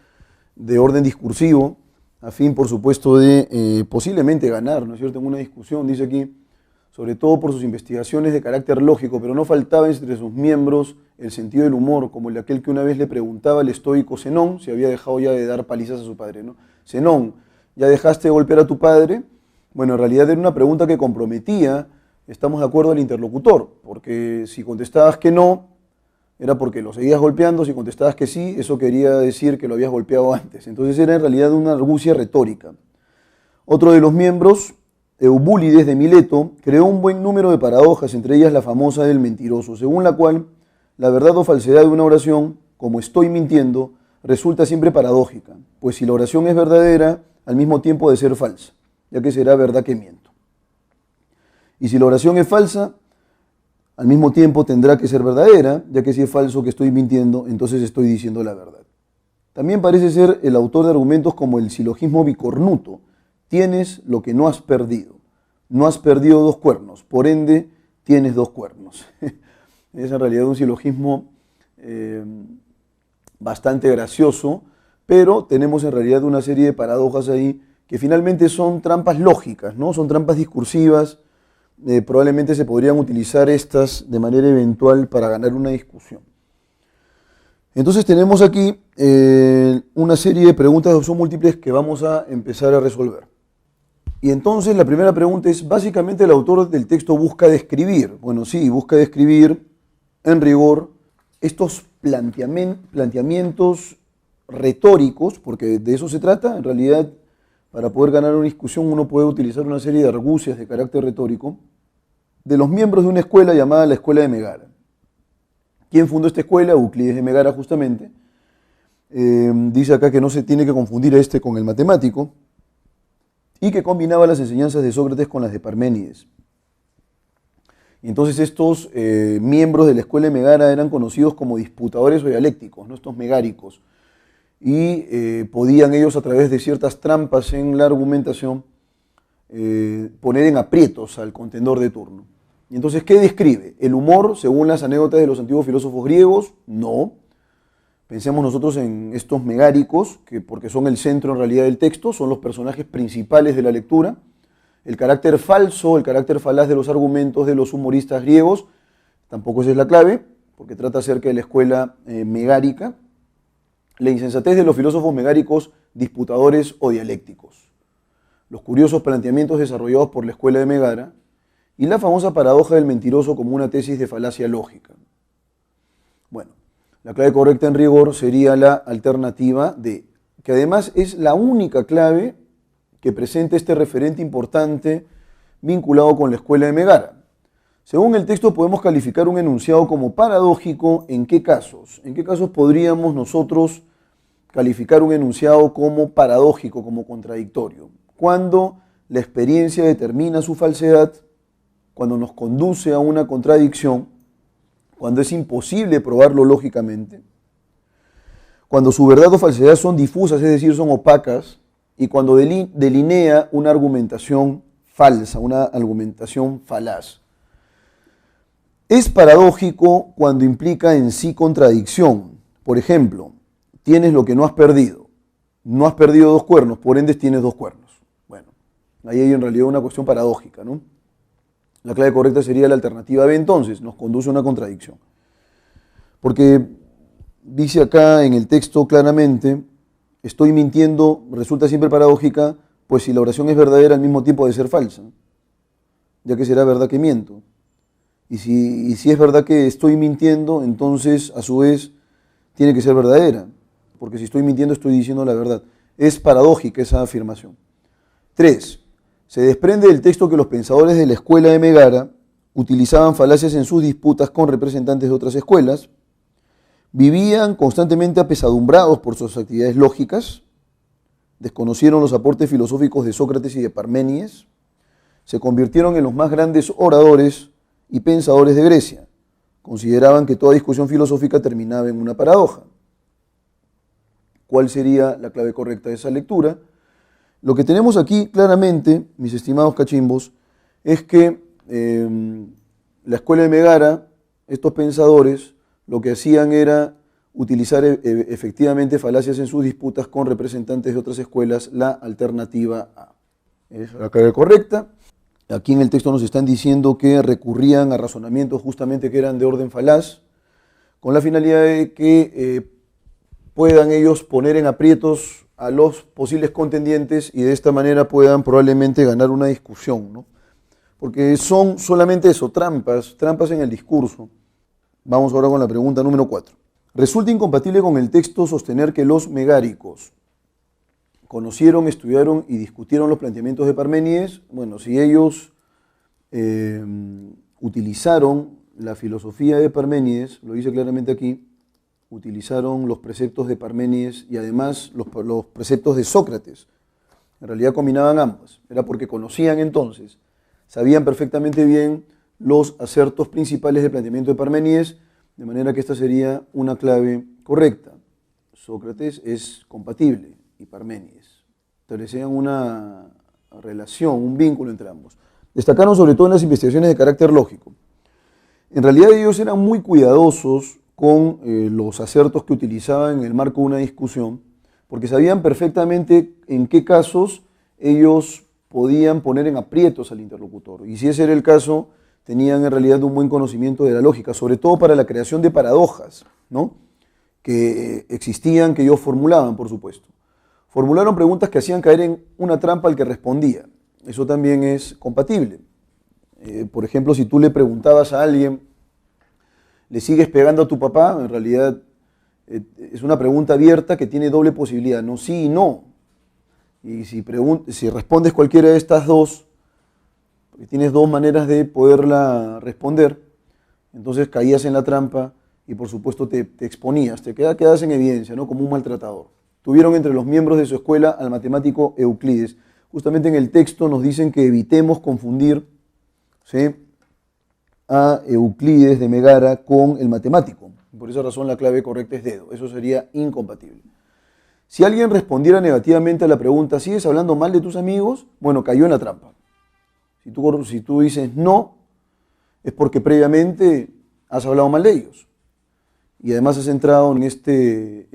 de orden discursivo, a fin, por supuesto, de posiblemente ganar, ¿no es cierto?, en una discusión. Dice aquí, sobre todo por sus investigaciones de carácter lógico, pero no faltaba entre sus miembros el sentido del humor, como el de aquel que una vez le preguntaba al estoico Zenón si había dejado ya de dar palizas a su padre, ¿no? Zenón, ¿ya dejaste de golpear a tu padre? Bueno, en realidad era una pregunta que comprometía, estamos de acuerdo, al interlocutor, porque si contestabas que no, era porque lo seguías golpeando; si contestabas que sí, eso quería decir que lo habías golpeado antes. Entonces era en realidad una argucia retórica. Otro de los miembros, Eubúlides de Mileto, creó un buen número de paradojas, entre ellas la famosa del mentiroso, según la cual la verdad o falsedad de una oración, como estoy mintiendo, resulta siempre paradójica, pues si la oración es verdadera, al mismo tiempo de ser falsa, ya que será verdad que miento. Y si la oración es falsa, al mismo tiempo tendrá que ser verdadera, ya que si es falso que estoy mintiendo, entonces estoy diciendo la verdad. También parece ser el autor de argumentos como el silogismo bicornuto: tienes lo que no has perdido. No has perdido dos cuernos, por ende tienes dos cuernos. Es en realidad un silogismo bastante gracioso, pero tenemos en realidad una serie de paradojas ahí que finalmente son trampas lógicas, ¿no? Son trampas discursivas. Probablemente se podrían utilizar estas de manera eventual para ganar una discusión. Entonces tenemos aquí una serie de preguntas de opción múltiples que vamos a empezar a resolver. Y entonces la primera pregunta es: básicamente el autor del texto busca describir, bueno, sí, busca describir en rigor estos planteamientos retóricos, porque de eso se trata. En realidad, para poder ganar una discusión uno puede utilizar una serie de argucias de carácter retórico de los miembros de una escuela llamada la Escuela de Megara. ¿Quién fundó esta escuela? Euclides de Megara, justamente. Dice acá que no se tiene que confundir a este con el matemático, y que combinaba las enseñanzas de Sócrates con las de Parménides. Y entonces estos miembros de la Escuela de Megara eran conocidos como disputadores o dialécticos, ¿no? Estos megáricos. Y podían ellos, a través de ciertas trampas en la argumentación, poner en aprietos al contendor de turno. Y entonces, ¿qué describe? ¿El humor, según las anécdotas de los antiguos filósofos griegos? No. Pensemos nosotros en estos megáricos, que porque son el centro en realidad del texto, son los personajes principales de la lectura. El carácter falso, el carácter falaz de los argumentos de los humoristas griegos, tampoco esa es la clave, porque trata acerca de la escuela megárica. La insensatez de los filósofos megáricos, disputadores o dialécticos. Los curiosos planteamientos desarrollados por la escuela de Megara, y la famosa paradoja del mentiroso como una tesis de falacia lógica. Bueno, la clave correcta en rigor sería la alternativa D, que además es la única clave que presenta este referente importante vinculado con la escuela de Megara. Según el texto podemos calificar un enunciado como paradójico. ¿En qué casos? ¿En qué casos podríamos nosotros calificar un enunciado como paradójico, como contradictorio? Cuando la experiencia determina su falsedad, cuando nos conduce a una contradicción, cuando es imposible probarlo lógicamente, cuando su verdad o falsedad son difusas, es decir, son opacas, y cuando delinea una argumentación falsa, una argumentación falaz. Es paradójico cuando implica en sí contradicción. Por ejemplo, tienes lo que no has perdido. No has perdido dos cuernos, por ende tienes dos cuernos. Bueno, ahí hay en realidad una cuestión paradójica, ¿no? La clave correcta sería la alternativa B, entonces, nos conduce a una contradicción. Porque dice acá en el texto claramente: estoy mintiendo, resulta siempre paradójica, pues si la oración es verdadera al mismo tiempo de ser falsa, ya que será verdad que miento. Y si es verdad que estoy mintiendo, entonces a su vez tiene que ser verdadera, porque si estoy mintiendo estoy diciendo la verdad. Es paradójica esa afirmación. 3. Se desprende del texto que los pensadores de la escuela de Megara utilizaban falacias en sus disputas con representantes de otras escuelas, vivían constantemente apesadumbrados por sus actividades lógicas, desconocieron los aportes filosóficos de Sócrates y de Parménides, se convirtieron en los más grandes oradores y pensadores de Grecia. Consideraban que toda discusión filosófica terminaba en una paradoja. ¿Cuál sería la clave correcta de esa lectura? Lo que tenemos aquí claramente, mis estimados cachimbos, es que la escuela de Megara, estos pensadores, lo que hacían era utilizar efectivamente falacias en sus disputas con representantes de otras escuelas. La alternativa A es la clave correcta. Aquí en el texto nos están diciendo que recurrían a razonamientos justamente que eran de orden falaz, con la finalidad de que puedan ellos poner en aprietos a los posibles contendientes y de esta manera puedan probablemente ganar una discusión, ¿no? Porque son solamente eso, trampas en el discurso. Vamos ahora con la pregunta número 4. ¿Resulta incompatible con el texto sostener que los megáricos conocieron, estudiaron y discutieron los planteamientos de Parménides? Bueno, si ellos utilizaron la filosofía de Parménides, lo dice claramente aquí, utilizaron los preceptos de Parménides y además los preceptos de Sócrates. En realidad combinaban ambas. Era porque conocían entonces, sabían perfectamente bien los acertos principales del planteamiento de Parménides, de manera que esta sería una clave correcta. Sócrates es compatible y Parménides. Establecían una relación, un vínculo entre ambos. Destacaron sobre todo en las investigaciones de carácter lógico. En realidad ellos eran muy cuidadosos con los acertos que utilizaban en el marco de una discusión, porque sabían perfectamente en qué casos ellos podían poner en aprietos al interlocutor. Y si ese era el caso, tenían en realidad un buen conocimiento de la lógica, sobre todo para la creación de paradojas, ¿no?, que existían, que ellos formulaban, por supuesto. Formularon preguntas que hacían caer en una trampa al que respondía. Eso también es compatible. Por ejemplo, si tú le preguntabas a alguien, ¿le sigues pegando a tu papá? En realidad es una pregunta abierta que tiene doble posibilidad, no sí y no. Y si respondes cualquiera de estas dos, porque tienes dos maneras de poderla responder, entonces caías en la trampa y por supuesto te exponías, quedas en evidencia, ¿no?, como un maltratador. Tuvieron entre los miembros de su escuela al matemático Euclides. Justamente en el texto nos dicen que evitemos confundir, ¿sí?, a Euclides de Megara con el matemático. Por esa razón la clave correcta es dedo. Eso sería incompatible. Si alguien respondiera negativamente a la pregunta, ¿sigues hablando mal de tus amigos? Bueno, cayó en la trampa. Si tú dices no, es porque previamente has hablado mal de ellos. Y además has entrado en este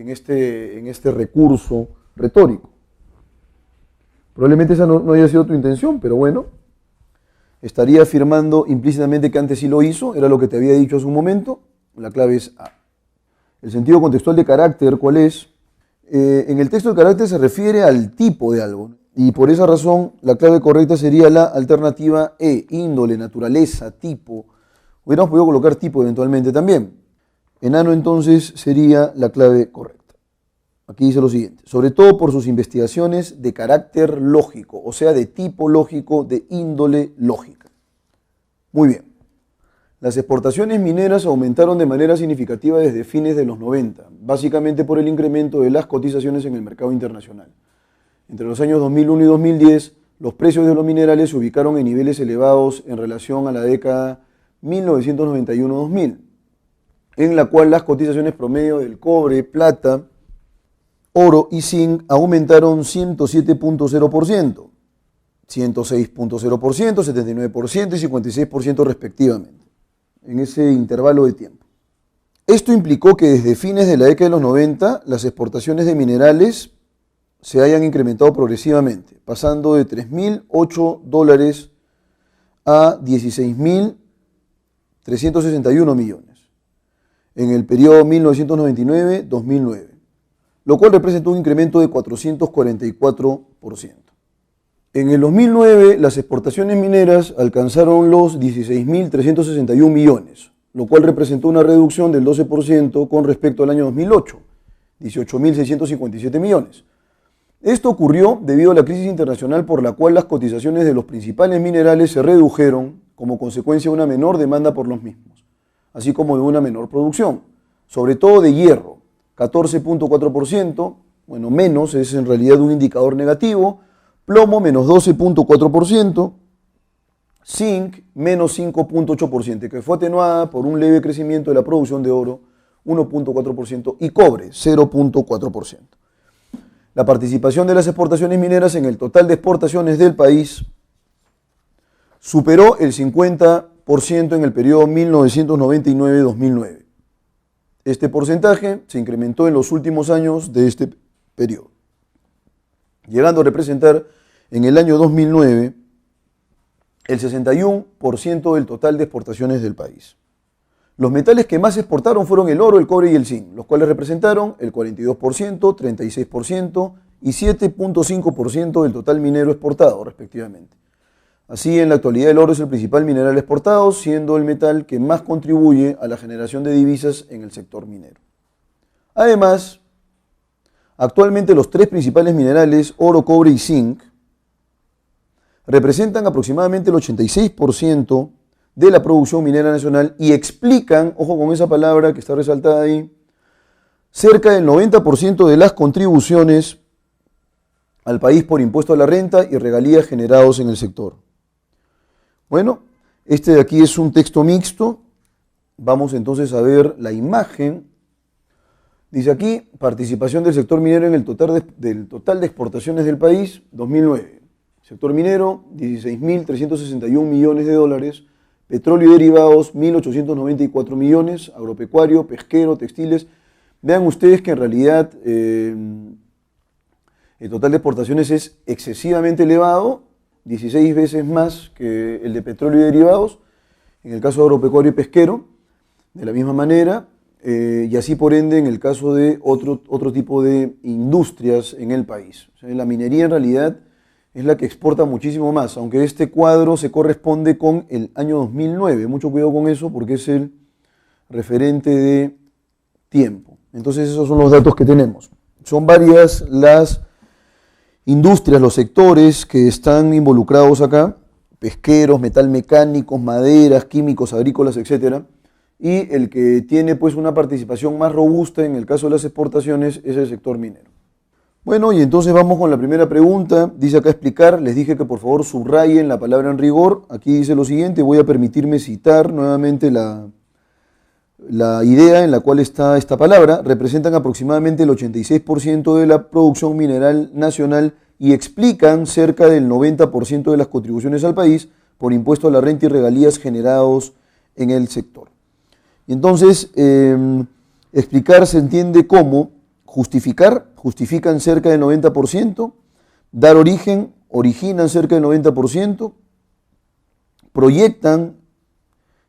recurso retórico. Probablemente esa no haya sido tu intención, pero bueno, estaría afirmando implícitamente que antes sí lo hizo, era lo que te había dicho hace un momento. La clave es A. El sentido contextual de carácter, ¿cuál es? En el texto de carácter se refiere al tipo de algo, y por esa razón la clave correcta sería la alternativa E, índole, naturaleza, tipo. Hubiéramos podido colocar tipo eventualmente también. Enano entonces sería la clave correcta. Aquí dice lo siguiente: sobre todo por sus investigaciones de carácter lógico, o sea, de tipo lógico, de índole lógica. Muy bien. Las exportaciones mineras aumentaron de manera significativa desde fines de los 90, básicamente por el incremento de las cotizaciones en el mercado internacional. Entre los años 2001 y 2010, los precios de los minerales se ubicaron en niveles elevados en relación a la década 1991-2000, en la cual las cotizaciones promedio del cobre, plata, oro y zinc aumentaron 107.0%, 106.0%, 79% y 56% respectivamente, en ese intervalo de tiempo. Esto implicó que desde fines de la década de los 90 las exportaciones de minerales se hayan incrementado progresivamente, pasando de $3.008 a 16.361 millones en el periodo 1999-2009, lo cual representó un incremento de 444%. En el 2009 las exportaciones mineras alcanzaron los 16.361 millones, lo cual representó una reducción del 12% con respecto al año 2008, 18.657 millones. Esto ocurrió debido a la crisis internacional por la cual las cotizaciones de los principales minerales se redujeron como consecuencia de una menor demanda por los mismos, así como de una menor producción, sobre todo de hierro, 14.4%, bueno, menos es en realidad un indicador negativo, plomo menos 12.4%, zinc menos 5.8%, que fue atenuada por un leve crecimiento de la producción de oro, 1.4%, y cobre, 0.4%. La participación de las exportaciones mineras en el total de exportaciones del país superó el 50% en el periodo 1999-2009. Este porcentaje se incrementó en los últimos años de este periodo, llegando a representar en el año 2009 el 61% del total de exportaciones del país. Los metales que más exportaron fueron el oro, el cobre y el zinc, los cuales representaron el 42%, 36% y 7.5% del total minero exportado, respectivamente. Así, en la actualidad el oro es el principal mineral exportado, siendo el metal que más contribuye a la generación de divisas en el sector minero. Además, actualmente los tres principales minerales, oro, cobre y zinc, representan aproximadamente el 86% de la producción minera nacional y explican, ojo con esa palabra que está resaltada ahí, cerca del 90% de las contribuciones al país por impuesto a la renta y regalías generados en el sector. Bueno, este de aquí es un texto mixto. Vamos entonces a ver la imagen. Dice aquí, participación del sector minero en el total de exportaciones del país, 2009. Sector minero, 16.361 millones de dólares. Petróleo y derivados, 1.894 millones. Agropecuario, pesquero, textiles. Vean ustedes que en realidad el total de exportaciones es excesivamente elevado, 16 veces más que el de petróleo y derivados. En el caso de agropecuario y pesquero, de la misma manera. Y así por ende en el caso de otro tipo de industrias en el país. O sea, la minería en realidad es la que exporta muchísimo más, aunque este cuadro se corresponde con el año 2009. Mucho cuidado con eso porque es el referente de tiempo. Entonces esos son los datos que tenemos. Son varias las industrias, los sectores que están involucrados acá, pesqueros, metalmecánicos, maderas, químicos, agrícolas, etcétera. Y el que tiene pues una participación más robusta en el caso de las exportaciones es el sector minero. Bueno, y entonces vamos con la primera pregunta. Dice acá explicar, les dije que por favor subrayen la palabra en rigor. Aquí dice lo siguiente, voy a permitirme citar nuevamente la idea en la cual está esta palabra. Representan aproximadamente el 86% de la producción mineral nacional y explican cerca del 90% de las contribuciones al país por impuesto a la renta y regalías generados en el sector. Y entonces, explicar se entiende como justificar, justifican cerca del 90%, dar origen, originan cerca del 90%, proyectan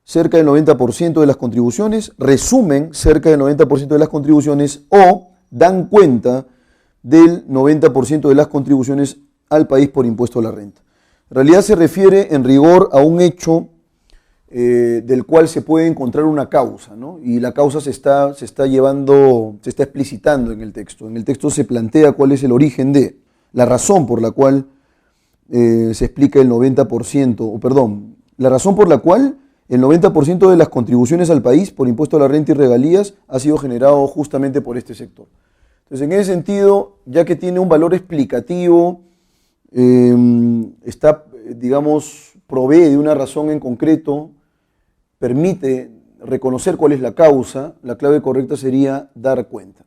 cerca del 90% de las contribuciones, resumen cerca del 90% de las contribuciones o dan cuenta del 90% de las contribuciones al país por impuesto a la renta. En realidad se refiere en rigor a un hecho del cual se puede encontrar una causa, ¿no? Y la causa se está explicitando en el texto. En el texto se plantea cuál es el origen de, la razón por la cual se explica el 90%, o perdón, la razón por la cual el 90% de las contribuciones al país por impuesto a la renta y regalías ha sido generado justamente por este sector. Entonces, en ese sentido, ya que tiene un valor explicativo, provee de una razón en concreto, permite reconocer cuál es la causa, la clave correcta sería dar cuenta.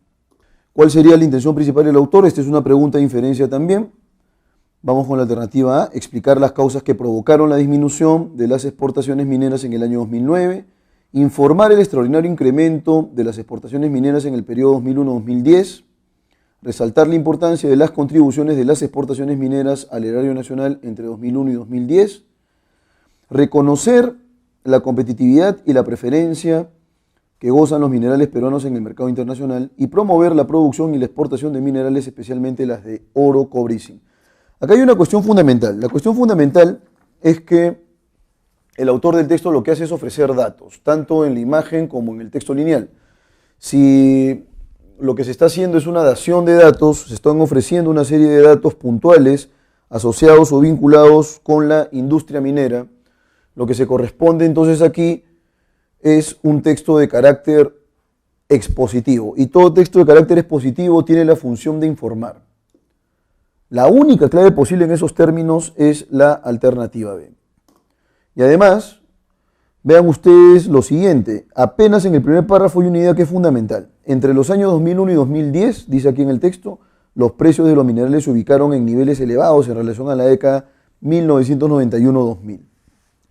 ¿Cuál sería la intención principal del autor? Esta es una pregunta de inferencia también. Vamos con la alternativa A, explicar las causas que provocaron la disminución de las exportaciones mineras en el año 2009, informar el extraordinario incremento de las exportaciones mineras en el periodo 2001-2010, resaltar la importancia de las contribuciones de las exportaciones mineras al erario nacional entre 2001 y 2010, reconocer la competitividad y la preferencia que gozan los minerales peruanos en el mercado internacional y promover la producción y la exportación de minerales, especialmente las de oro, cobre y zinc. Acá hay una cuestión fundamental. La cuestión fundamental es que el autor del texto lo que hace es ofrecer datos, tanto en la imagen como en el texto lineal. Si lo que se está haciendo es una dación de datos, se están ofreciendo una serie de datos puntuales asociados o vinculados con la industria minera. Lo que se corresponde entonces aquí es un texto de carácter expositivo. Y todo texto de carácter expositivo tiene la función de informar. La única clave posible en esos términos es la alternativa B. Y además, vean ustedes lo siguiente. Apenas en el primer párrafo hay una idea que es fundamental. Entre los años 2001 y 2010, dice aquí en el texto, los precios de los minerales se ubicaron en niveles elevados en relación a la década 1991-2000.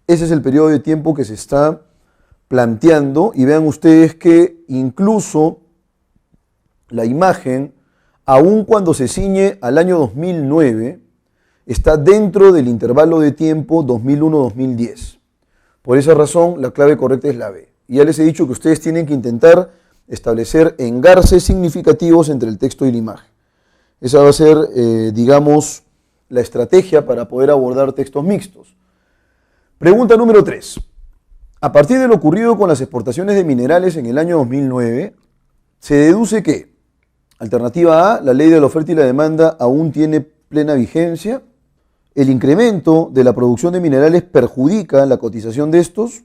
Ese es el periodo de tiempo que se está planteando y vean ustedes que incluso la imagen, aun cuando se ciñe al año 2009, está dentro del intervalo de tiempo 2001-2010. Por esa razón, la clave correcta es la B. Y ya les he dicho que ustedes tienen que intentar establecer engarces significativos entre el texto y la imagen. Esa va a ser, digamos, la estrategia para poder abordar textos mixtos. Pregunta número 3. A partir de lo ocurrido con las exportaciones de minerales en el año 2009, se deduce que, alternativa A, la ley de la oferta y la demanda aún tiene plena vigencia, el incremento de la producción de minerales perjudica la cotización de estos,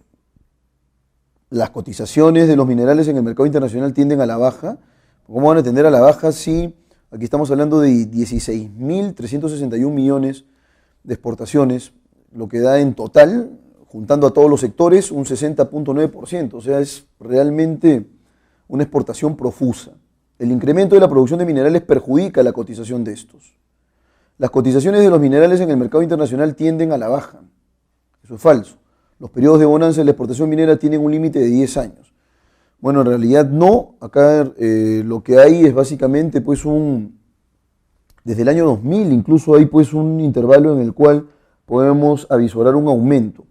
las cotizaciones de los minerales en el mercado internacional tienden a la baja. ¿Cómo van a tender a la baja si aquí estamos hablando de 16.361 millones de exportaciones, lo que da en total, juntando a todos los sectores, un 60.9%? O sea, es realmente una exportación profusa. El incremento de la producción de minerales perjudica la cotización de estos. Las cotizaciones de los minerales en el mercado internacional tienden a la baja. Eso es falso. Los periodos de bonanza en la exportación minera tienen un límite de 10 años. Bueno, en realidad no. Acá lo que hay es básicamente pues desde el año 2000 incluso hay pues un intervalo en el cual podemos avisorar un aumento.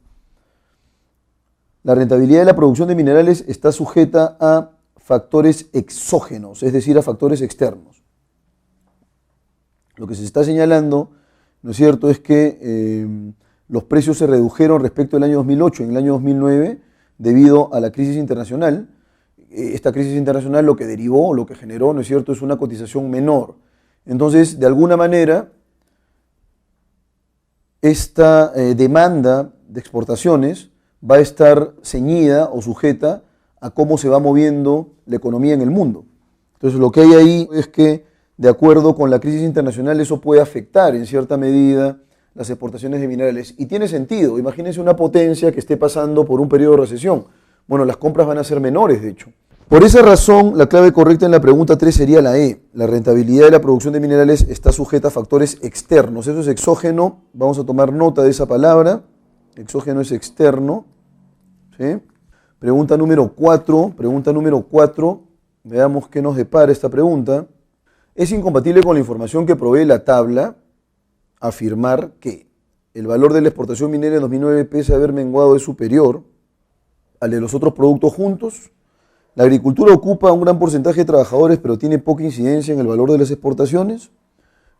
La rentabilidad de la producción de minerales está sujeta a factores exógenos, es decir, a factores externos. Lo que se está señalando, ¿no es cierto?, es que los precios se redujeron respecto al año 2008, en el año 2009, debido a la crisis internacional. Esta crisis internacional lo que derivó, lo que generó, ¿no es cierto?, es una cotización menor. Entonces, de alguna manera, esta demanda de exportaciones va a estar ceñida o sujeta a cómo se va moviendo la economía en el mundo. Entonces, lo que hay ahí es que, de acuerdo con la crisis internacional, eso puede afectar en cierta medida las exportaciones de minerales. Y tiene sentido. Imagínense una potencia que esté pasando por un periodo de recesión. Bueno, las compras van a ser menores, de hecho. Por esa razón, la clave correcta en la pregunta 3 sería la E. La rentabilidad de la producción de minerales está sujeta a factores externos. Eso es exógeno. Vamos a tomar nota de esa palabra. Exógeno es externo. ¿Sí? Pregunta número 4. Pregunta número 4. Veamos qué nos depara esta pregunta. Es incompatible con la información que provee la tabla afirmar que el valor de la exportación minera en 2009, pese a haber menguado, es superior al de los otros productos juntos. La agricultura ocupa un gran porcentaje de trabajadores, pero tiene poca incidencia en el valor de las exportaciones.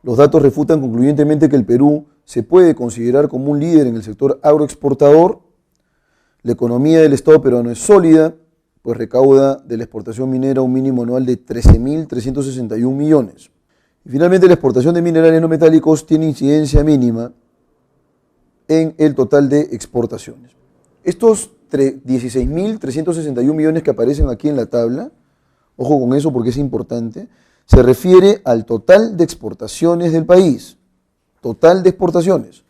Los datos refutan concluyentemente que el Perú se puede considerar como un líder en el sector agroexportador. La economía del Estado peruano es sólida, pues recauda de la exportación minera un mínimo anual de 13.361 millones. Y finalmente, la exportación de minerales no metálicos tiene incidencia mínima en el total de exportaciones. Estos 16.361 millones que aparecen aquí en la tabla, ojo con eso porque es importante, se refiere al total de exportaciones del país, total de exportaciones,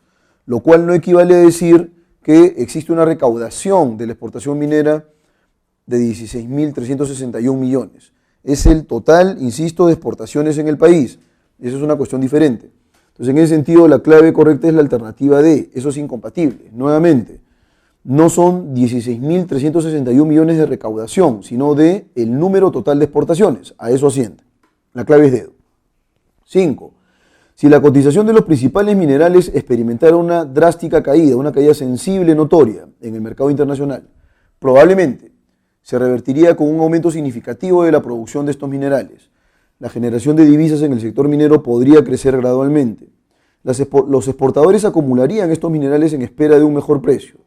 lo cual no equivale a decir que existe una recaudación de la exportación minera de 16.361 millones. Es el total, insisto, de exportaciones en el país. Eso es una cuestión diferente. Entonces, en ese sentido, la clave correcta es la alternativa D. Eso es incompatible. Nuevamente, no son 16.361 millones de recaudación, sino de el número total de exportaciones. A eso asciende. La clave es D. 5. Si la cotización de los principales minerales experimentara una drástica caída, una caída sensible, notoria, en el mercado internacional, probablemente se revertiría con un aumento significativo de la producción de estos minerales. La generación de divisas en el sector minero podría crecer gradualmente. Los exportadores acumularían estos minerales en espera de un mejor precio.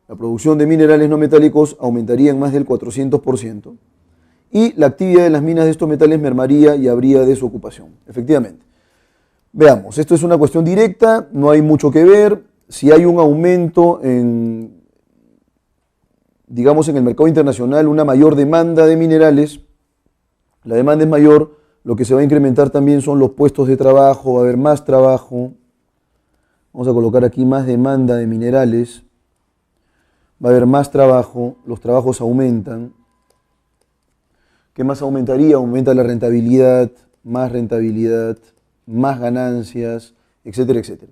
La producción de minerales no metálicos aumentaría en más del 400%. Y la actividad de las minas de estos metales mermaría y habría desocupación. Efectivamente. Veamos, esto es una cuestión directa, no hay mucho que ver. Si hay un aumento digamos, en el mercado internacional, una mayor demanda de minerales, la demanda es mayor, lo que se va a incrementar también son los puestos de trabajo, va a haber más trabajo. Vamos a colocar aquí más demanda de minerales, va a haber más trabajo, los trabajos aumentan. ¿Qué más aumentaría? Aumenta la rentabilidad, más ganancias, etcétera, etcétera.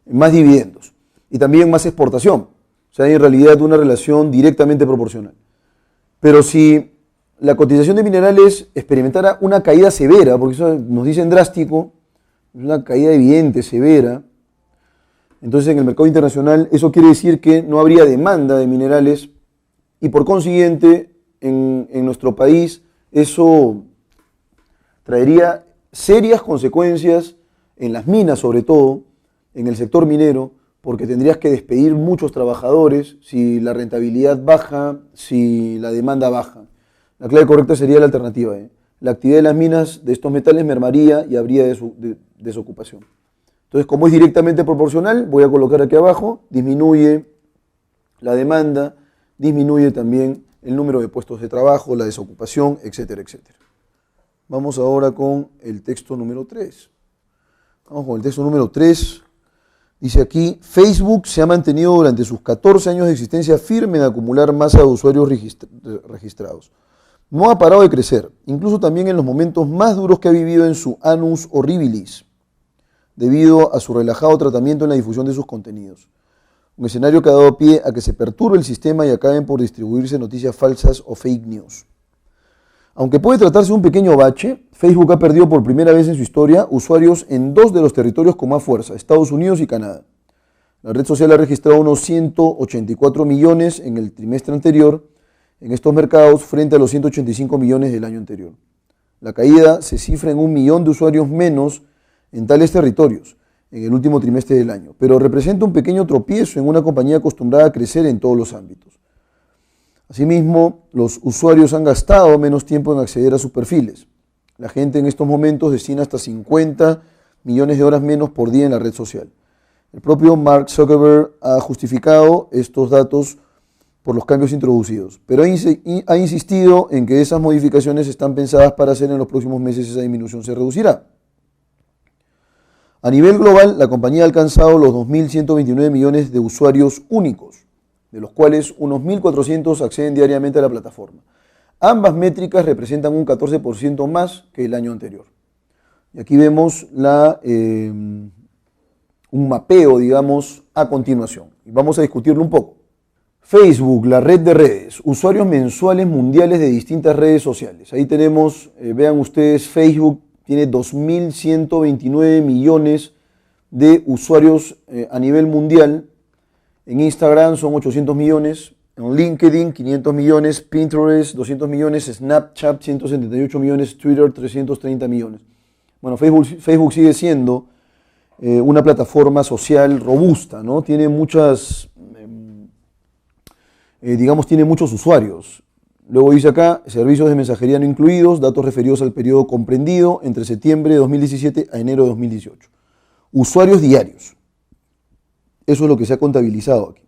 Más dividendos y también más exportación. O sea, hay en realidad una relación directamente proporcional. Pero si la cotización de minerales experimentara una caída severa, porque eso nos dicen drástico, una caída evidente, severa, Entonces en el mercado internacional eso quiere decir que no habría demanda de minerales y por consiguiente en nuestro país eso traería serias consecuencias en las minas sobre todo, en el sector minero, porque tendrías que despedir muchos trabajadores si la rentabilidad baja, si la demanda baja. La clave correcta sería la alternativa. La actividad de las minas de estos metales mermaría y habría desocupación. Entonces, como es directamente proporcional, voy a colocar aquí abajo, disminuye la demanda, disminuye también el número de puestos de trabajo, la desocupación, etcétera, etcétera. Vamos ahora con el texto número 3. Vamos con el texto número 3. Dice aquí, Facebook se ha mantenido durante sus 14 años de existencia firme en acumular masa de usuarios registrados. No ha parado de crecer, incluso también en los momentos más duros que ha vivido en su annus horribilis, debido a su relajado tratamiento en la difusión de sus contenidos. Un escenario que ha dado pie a que se perturbe el sistema y acaben por distribuirse noticias falsas o fake news. Aunque puede tratarse de un pequeño bache, Facebook ha perdido por primera vez en su historia usuarios en 2 de los territorios con más fuerza, Estados Unidos y Canadá. La red social ha registrado unos 184 millones en el trimestre anterior en estos mercados frente a los 185 millones del año anterior. La caída se cifra en 1 millón de usuarios menos en tales territorios en el último trimestre del año, pero representa un pequeño tropiezo en una compañía acostumbrada a crecer en todos los ámbitos. Asimismo, los usuarios han gastado menos tiempo en acceder a sus perfiles. La gente en estos momentos destina hasta 50 millones de horas menos por día en la red social. El propio Mark Zuckerberg ha justificado estos datos por los cambios introducidos, pero ha insistido en que esas modificaciones están pensadas para hacer en los próximos meses esa disminución se reducirá. A nivel global, la compañía ha alcanzado los 2.129 millones de usuarios únicos, de los cuales unos 1.400 acceden diariamente a la plataforma. Ambas métricas representan un 14% más que el año anterior. Y aquí vemos un mapeo, digamos, a continuación. Y vamos a discutirlo un poco. Facebook, la red de redes, usuarios mensuales mundiales de distintas redes sociales. Ahí tenemos, vean ustedes, Facebook tiene 2.129 millones de usuarios a nivel mundial. En Instagram son 800 millones, en LinkedIn 500 millones, Pinterest 200 millones, Snapchat 178 millones, Twitter 330 millones. Bueno, Facebook sigue siendo una plataforma social robusta, ¿no? Tiene tiene muchos usuarios. Luego dice acá, servicios de mensajería no incluidos, datos referidos al periodo comprendido entre septiembre de 2017 a enero de 2018. Usuarios diarios. Eso es lo que se ha contabilizado aquí.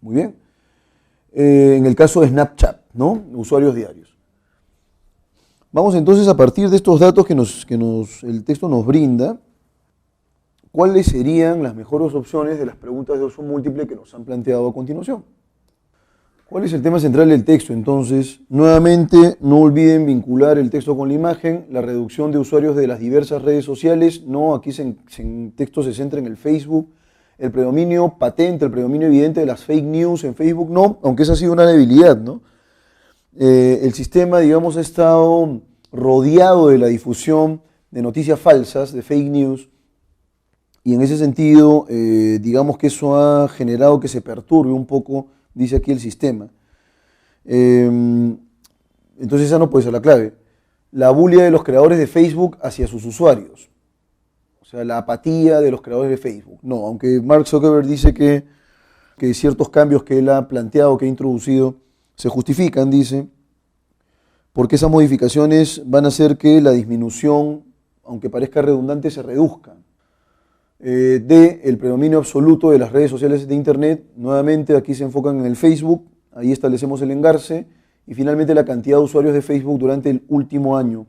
Muy bien. En el caso de Snapchat, ¿no? Usuarios diarios. Vamos entonces a partir de estos datos que el texto nos brinda, ¿cuáles serían las mejores opciones de las preguntas de uso múltiple que nos han planteado a continuación? ¿Cuál es el tema central del texto? Entonces, nuevamente, no olviden vincular el texto con la imagen, la reducción de usuarios de las diversas redes sociales, no, aquí el texto se centra en el Facebook, el predominio patente, el predominio evidente de las fake news en Facebook, no, aunque esa ha sido una debilidad, ¿no? El sistema, digamos, ha estado rodeado de la difusión de noticias falsas, de fake news, y en ese sentido, digamos que eso ha generado que se perturbe un poco, dice aquí el sistema. Entonces esa no puede ser la clave. La bulia de los creadores de Facebook hacia sus usuarios. O sea, la apatía de los creadores de Facebook. No, aunque Mark Zuckerberg dice que ciertos cambios que él ha planteado, que ha introducido, se justifican, dice, porque esas modificaciones van a hacer que la disminución, aunque parezca redundante, se reduzca. El predominio absoluto de las redes sociales de Internet, nuevamente aquí se enfocan en el Facebook, ahí establecemos el engarce, y finalmente la cantidad de usuarios de Facebook durante el último año.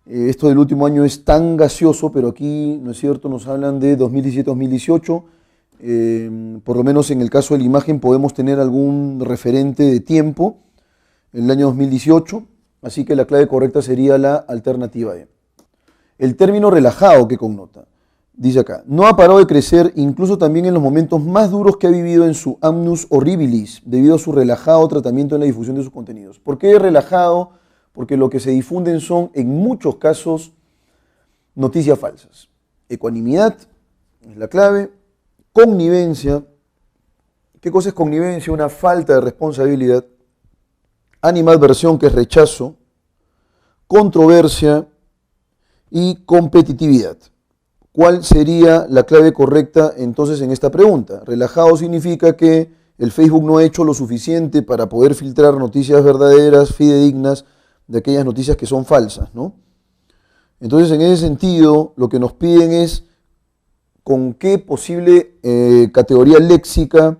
Esto del último año es tan gaseoso, pero aquí, ¿no es cierto?, nos hablan de 2017-2018, por lo menos en el caso de la imagen podemos tener algún referente de tiempo, el año 2018, así que la clave correcta sería la alternativa E. El término relajado que connota. Dice acá, no ha parado de crecer incluso también en los momentos más duros que ha vivido en su annus horribilis, debido a su relajado tratamiento en la difusión de sus contenidos. ¿Por qué relajado? Porque lo que se difunden son, en muchos casos, noticias falsas. Ecuanimidad, es la clave. Connivencia. ¿Qué cosa es connivencia? Una falta de responsabilidad. Animadversión, que es rechazo. Controversia y competitividad. ¿Cuál sería la clave correcta entonces en esta pregunta? Relajado significa que el Facebook no ha hecho lo suficiente para poder filtrar noticias verdaderas, fidedignas, de aquellas noticias que son falsas, ¿no? Entonces, en ese sentido, lo que nos piden es con qué posible categoría léxica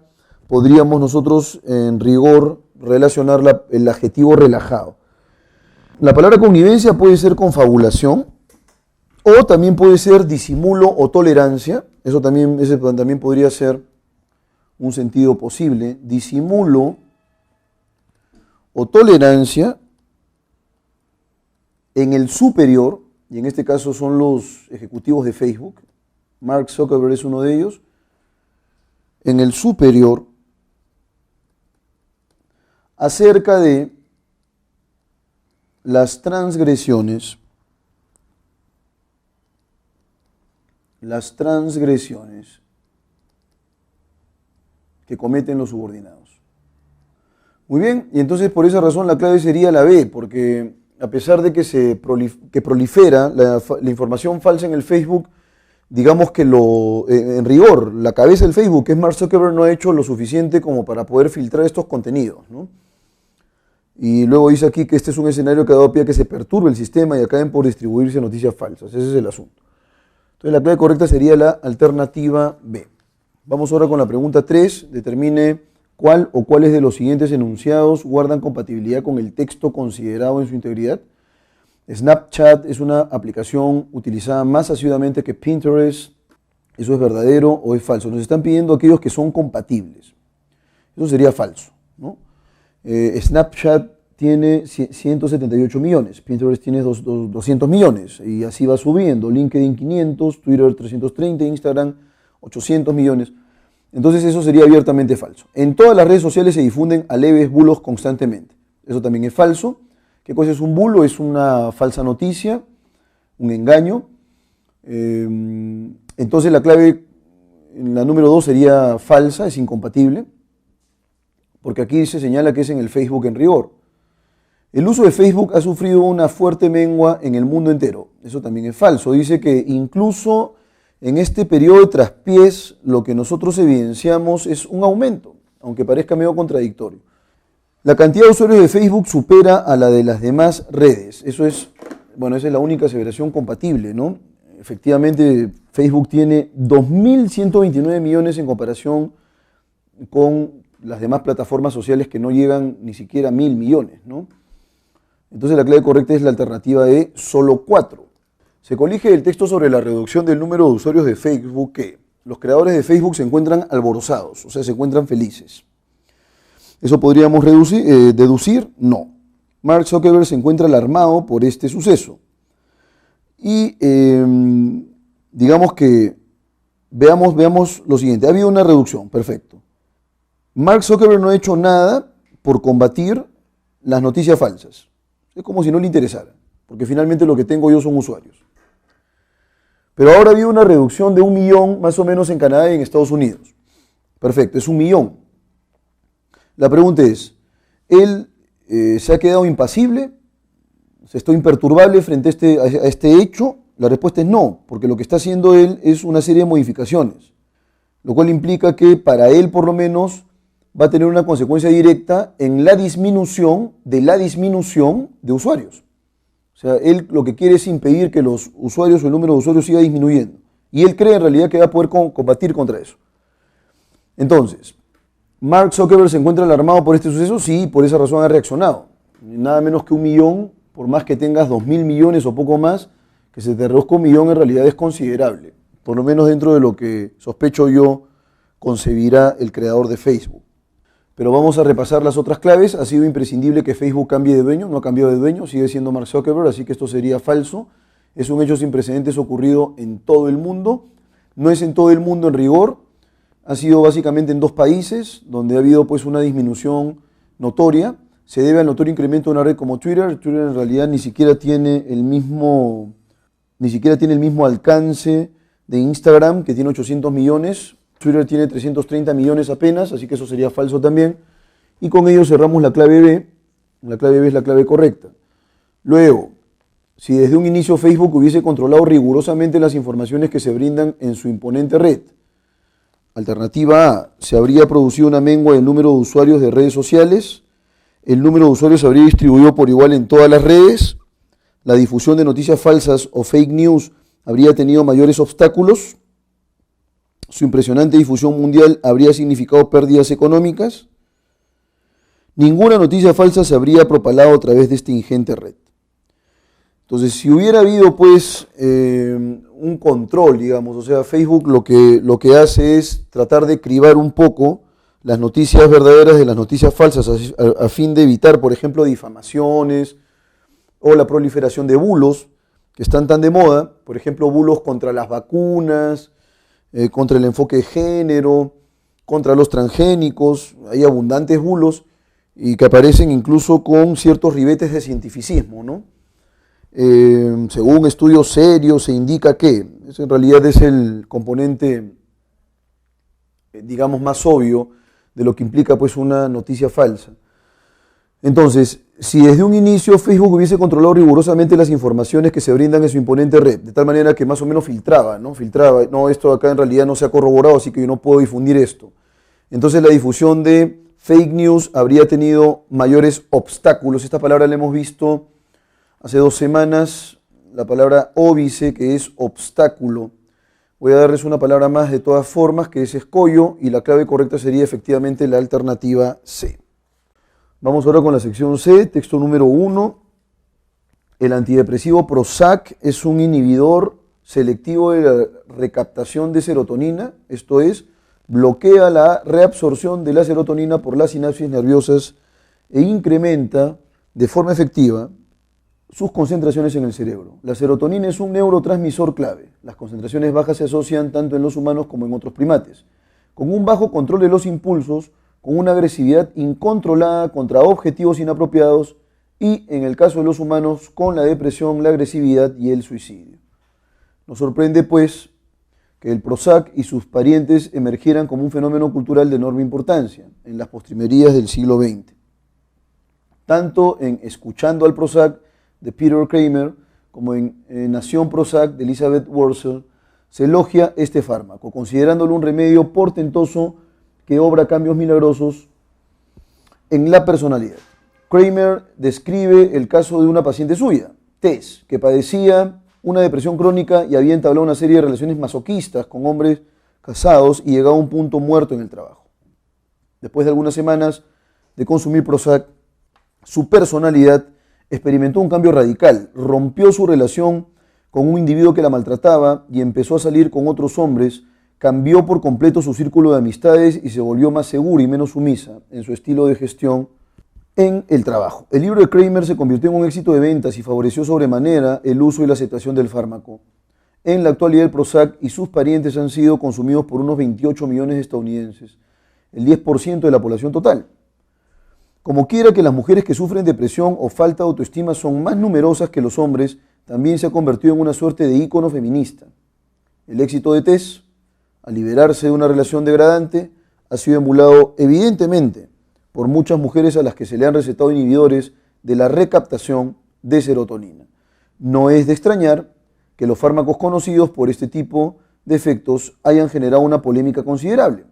podríamos nosotros, en rigor, relacionar el adjetivo relajado. La palabra connivencia puede ser confabulación, o también puede ser disimulo o tolerancia. Ese también podría ser un sentido posible. Disimulo o tolerancia en el superior, y en este caso son los ejecutivos de Facebook. Mark Zuckerberg es uno de ellos. En el superior, acerca de las transgresiones que cometen los subordinados. Muy bien, y entonces por esa razón la clave sería la B, porque a pesar de que prolifera la información falsa en el Facebook, digamos que en rigor, la cabeza del Facebook, que es Mark Zuckerberg, no ha hecho lo suficiente como para poder filtrar estos contenidos, ¿no? Y luego dice aquí que este es un escenario que ha dado pie a que se perturbe el sistema y acaben por distribuirse noticias falsas. Ese es el asunto. Entonces la clave correcta sería la alternativa B. Vamos ahora con la pregunta 3. Determine cuál o cuáles de los siguientes enunciados guardan compatibilidad con el texto considerado en su integridad. Snapchat es una aplicación utilizada más asiduamente que Pinterest. ¿Eso es verdadero o es falso? Nos están pidiendo aquellos que son compatibles. Eso sería falso, ¿no? Snapchat tiene 178 millones, Pinterest tiene 200 millones y así va subiendo. LinkedIn 500, Twitter 330, Instagram 800 millones. Entonces eso sería abiertamente falso. En todas las redes sociales se difunden aleves bulos constantemente. Eso también es falso. ¿Qué cosa es un bulo? Es una falsa noticia, un engaño. Entonces la clave, la número 2 sería falsa, es incompatible, porque aquí se señala que es en el Facebook en rigor. El uso de Facebook ha sufrido una fuerte mengua en el mundo entero. Eso también es falso. Dice que incluso en este periodo de traspiés lo que nosotros evidenciamos es un aumento, aunque parezca medio contradictorio. La cantidad de usuarios de Facebook supera a la de las demás redes. Esa es la única aseveración compatible, ¿no? Efectivamente, Facebook tiene 2.129 millones en comparación con las demás plataformas sociales que no llegan ni siquiera a 1.000 millones, ¿no? Entonces la clave correcta es la alternativa de solo 4. Se colige del texto sobre la reducción del número de usuarios de Facebook que los creadores de Facebook se encuentran alborozados, o sea, se encuentran felices. ¿Eso podríamos deducir? No. Mark Zuckerberg se encuentra alarmado por este suceso. Y digamos que veamos lo siguiente. Ha habido una reducción, perfecto. Mark Zuckerberg no ha hecho nada por combatir las noticias falsas. Es como si no le interesara, porque finalmente lo que tengo yo son usuarios. Pero ahora ha habido una reducción de 1 millón más o menos en Canadá y en Estados Unidos. Perfecto, es 1 millón. La pregunta es, ¿él se ha quedado impasible? ¿Se está imperturbable frente a este hecho? La respuesta es no, porque lo que está haciendo él es una serie de modificaciones, lo cual implica que para él por lo menos va a tener una consecuencia directa en la disminución de usuarios. O sea, él lo que quiere es impedir que los usuarios o el número de usuarios siga disminuyendo. Y él cree en realidad que va a poder combatir contra eso. Entonces, ¿Mark Zuckerberg se encuentra alarmado por este suceso? Sí, por esa razón ha reaccionado. Nada menos que 1 millón, por más que tengas 2.000 millones o poco más, que se te reduzca 1 millón en realidad es considerable. Por lo menos dentro de lo que sospecho yo concebirá el creador de Facebook. Pero vamos a repasar las otras claves. Ha sido imprescindible que Facebook cambie de dueño, no ha cambiado de dueño, sigue siendo Mark Zuckerberg, así que esto sería falso. Es un hecho sin precedentes ocurrido en todo el mundo. No es en todo el mundo en rigor, ha sido básicamente en 2 países, donde ha habido pues una disminución notoria. Se debe al notorio incremento de una red como Twitter. Twitter en realidad ni siquiera tiene el mismo alcance de Instagram, que tiene 800 millones, Twitter tiene 330 millones apenas, así que eso sería falso también. Y con ello cerramos la clave B. La clave B es la clave correcta. Luego, si desde un inicio Facebook hubiese controlado rigurosamente las informaciones que se brindan en su imponente red. Alternativa A, se habría producido una mengua del número de usuarios de redes sociales, el número de usuarios se habría distribuido por igual en todas las redes, la difusión de noticias falsas o fake news habría tenido mayores obstáculos, su impresionante difusión mundial habría significado pérdidas económicas, ninguna noticia falsa se habría propalado a través de esta ingente red. Entonces, si hubiera habido pues un control, digamos, o sea, Facebook lo que hace es tratar de cribar un poco las noticias verdaderas de las noticias falsas a fin de evitar, por ejemplo, difamaciones o la proliferación de bulos que están tan de moda, por ejemplo, bulos contra las vacunas, contra el enfoque de género, contra los transgénicos, hay abundantes bulos y que aparecen incluso con ciertos ribetes de cientificismo, ¿no? Según estudios serios se indica que, eso en realidad es el componente, digamos, más obvio de lo que implica pues una noticia falsa. Entonces, si desde un inicio Facebook hubiese controlado rigurosamente las informaciones que se brindan en su imponente red, de tal manera que más o menos filtraba, no, esto acá en realidad no se ha corroborado, así que yo no puedo difundir esto. Entonces la difusión de fake news habría tenido mayores obstáculos. Esta palabra la hemos visto hace 2 semanas, la palabra óbice, que es obstáculo. Voy a darles una palabra más de todas formas, que es escollo, y la clave correcta sería efectivamente la alternativa C. Vamos ahora con la sección C, texto número 1. El antidepresivo Prozac es un inhibidor selectivo de la recaptación de serotonina, esto es, bloquea la reabsorción de la serotonina por las sinapsis nerviosas e incrementa de forma efectiva sus concentraciones en el cerebro. La serotonina es un neurotransmisor clave. Las concentraciones bajas se asocian tanto en los humanos como en otros primates. Con un bajo control de los impulsos, con una agresividad incontrolada contra objetivos inapropiados y, en el caso de los humanos, con la depresión, la agresividad y el suicidio. Nos sorprende, pues, que el Prozac y sus parientes emergieran como un fenómeno cultural de enorme importancia en las postrimerías del siglo XX. Tanto en Escuchando al Prozac, de Peter Kramer, como en Nación Prozac, de Elizabeth Wurzel, se elogia este fármaco, considerándolo un remedio portentoso que obra cambios milagrosos en la personalidad. Kramer describe el caso de una paciente suya, Tess, que padecía una depresión crónica y había entablado una serie de relaciones masoquistas con hombres casados y llegaba a un punto muerto en el trabajo. Después de algunas semanas de consumir Prozac, su personalidad experimentó un cambio radical, rompió su relación con un individuo que la maltrataba y empezó a salir con otros hombres, cambió por completo su círculo de amistades y se volvió más segura y menos sumisa en su estilo de gestión en el trabajo. El libro de Kramer se convirtió en un éxito de ventas y favoreció sobremanera el uso y la aceptación del fármaco. En la actualidad el Prozac y sus parientes han sido consumidos por unos 28 millones de estadounidenses, el 10% de la población total. Como quiera que las mujeres que sufren depresión o falta de autoestima son más numerosas que los hombres, también se ha convertido en una suerte de ícono feminista. El éxito de Tess, al liberarse de una relación degradante, ha sido emulado evidentemente por muchas mujeres a las que se le han recetado inhibidores de la recaptación de serotonina. No es de extrañar que los fármacos conocidos por este tipo de efectos hayan generado una polémica considerable.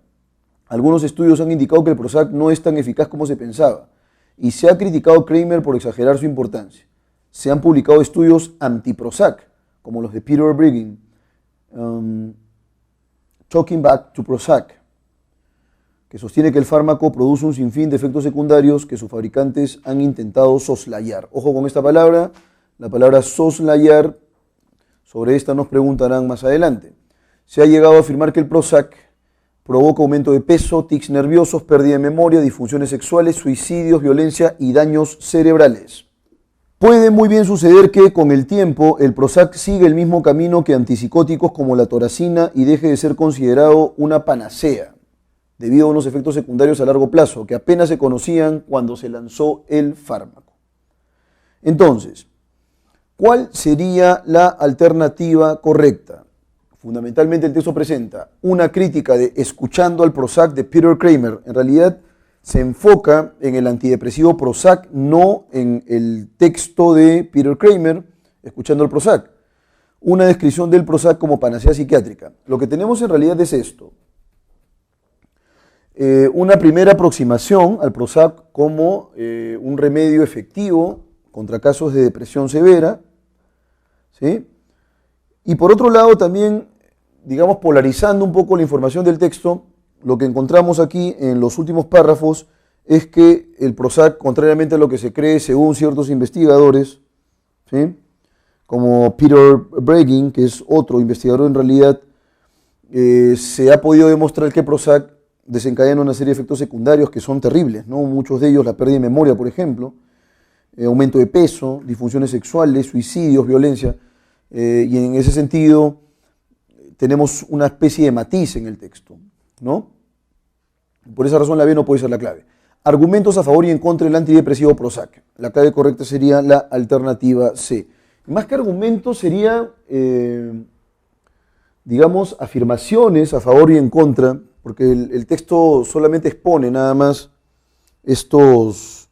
Algunos estudios han indicado que el Prozac no es tan eficaz como se pensaba y se ha criticado a Kramer por exagerar su importancia. Se han publicado estudios anti-Prozac, como los de Peter Breggin, Talking Back to Prozac, que sostiene que el fármaco produce un sinfín de efectos secundarios que sus fabricantes han intentado soslayar. Ojo con esta palabra, la palabra soslayar, sobre esta nos preguntarán más adelante. Se ha llegado a afirmar que el Prozac provoca aumento de peso, tics nerviosos, pérdida de memoria, disfunciones sexuales, suicidios, violencia y daños cerebrales. Puede muy bien suceder que con el tiempo el Prozac siga el mismo camino que antipsicóticos como la toracina y deje de ser considerado una panacea, debido a unos efectos secundarios a largo plazo que apenas se conocían cuando se lanzó el fármaco. Entonces, ¿cuál sería la alternativa correcta? fundamentalmente el texto presenta una crítica de Escuchando al Prozac de Peter Kramer. En realidad se enfoca en el antidepresivo Prozac, no en el texto de Peter Kramer, Escuchando al Prozac. Una descripción del Prozac como panacea psiquiátrica. Lo que tenemos en realidad es esto. Una primera aproximación al Prozac como un remedio efectivo contra casos de depresión severa, ¿sí? Y por otro lado también, digamos, polarizando un poco la información del texto, lo que encontramos aquí en los últimos párrafos es que el Prozac, contrariamente a lo que se cree según ciertos investigadores, ¿sí?, como Peter Breggin, que es otro investigador en realidad, se ha podido demostrar que el Prozac desencadena una serie de efectos secundarios que son terribles, ¿no? Muchos de ellos, la pérdida de memoria, por ejemplo, aumento de peso, disfunciones sexuales, suicidios, violencia, y en ese sentido tenemos una especie de matiz en el texto, ¿no? Por esa razón la B no puede ser la clave. Argumentos a favor y en contra del antidepresivo Prozac. La clave correcta sería la alternativa C. Más que argumentos sería, digamos, afirmaciones a favor y en contra, porque el texto solamente expone nada más estas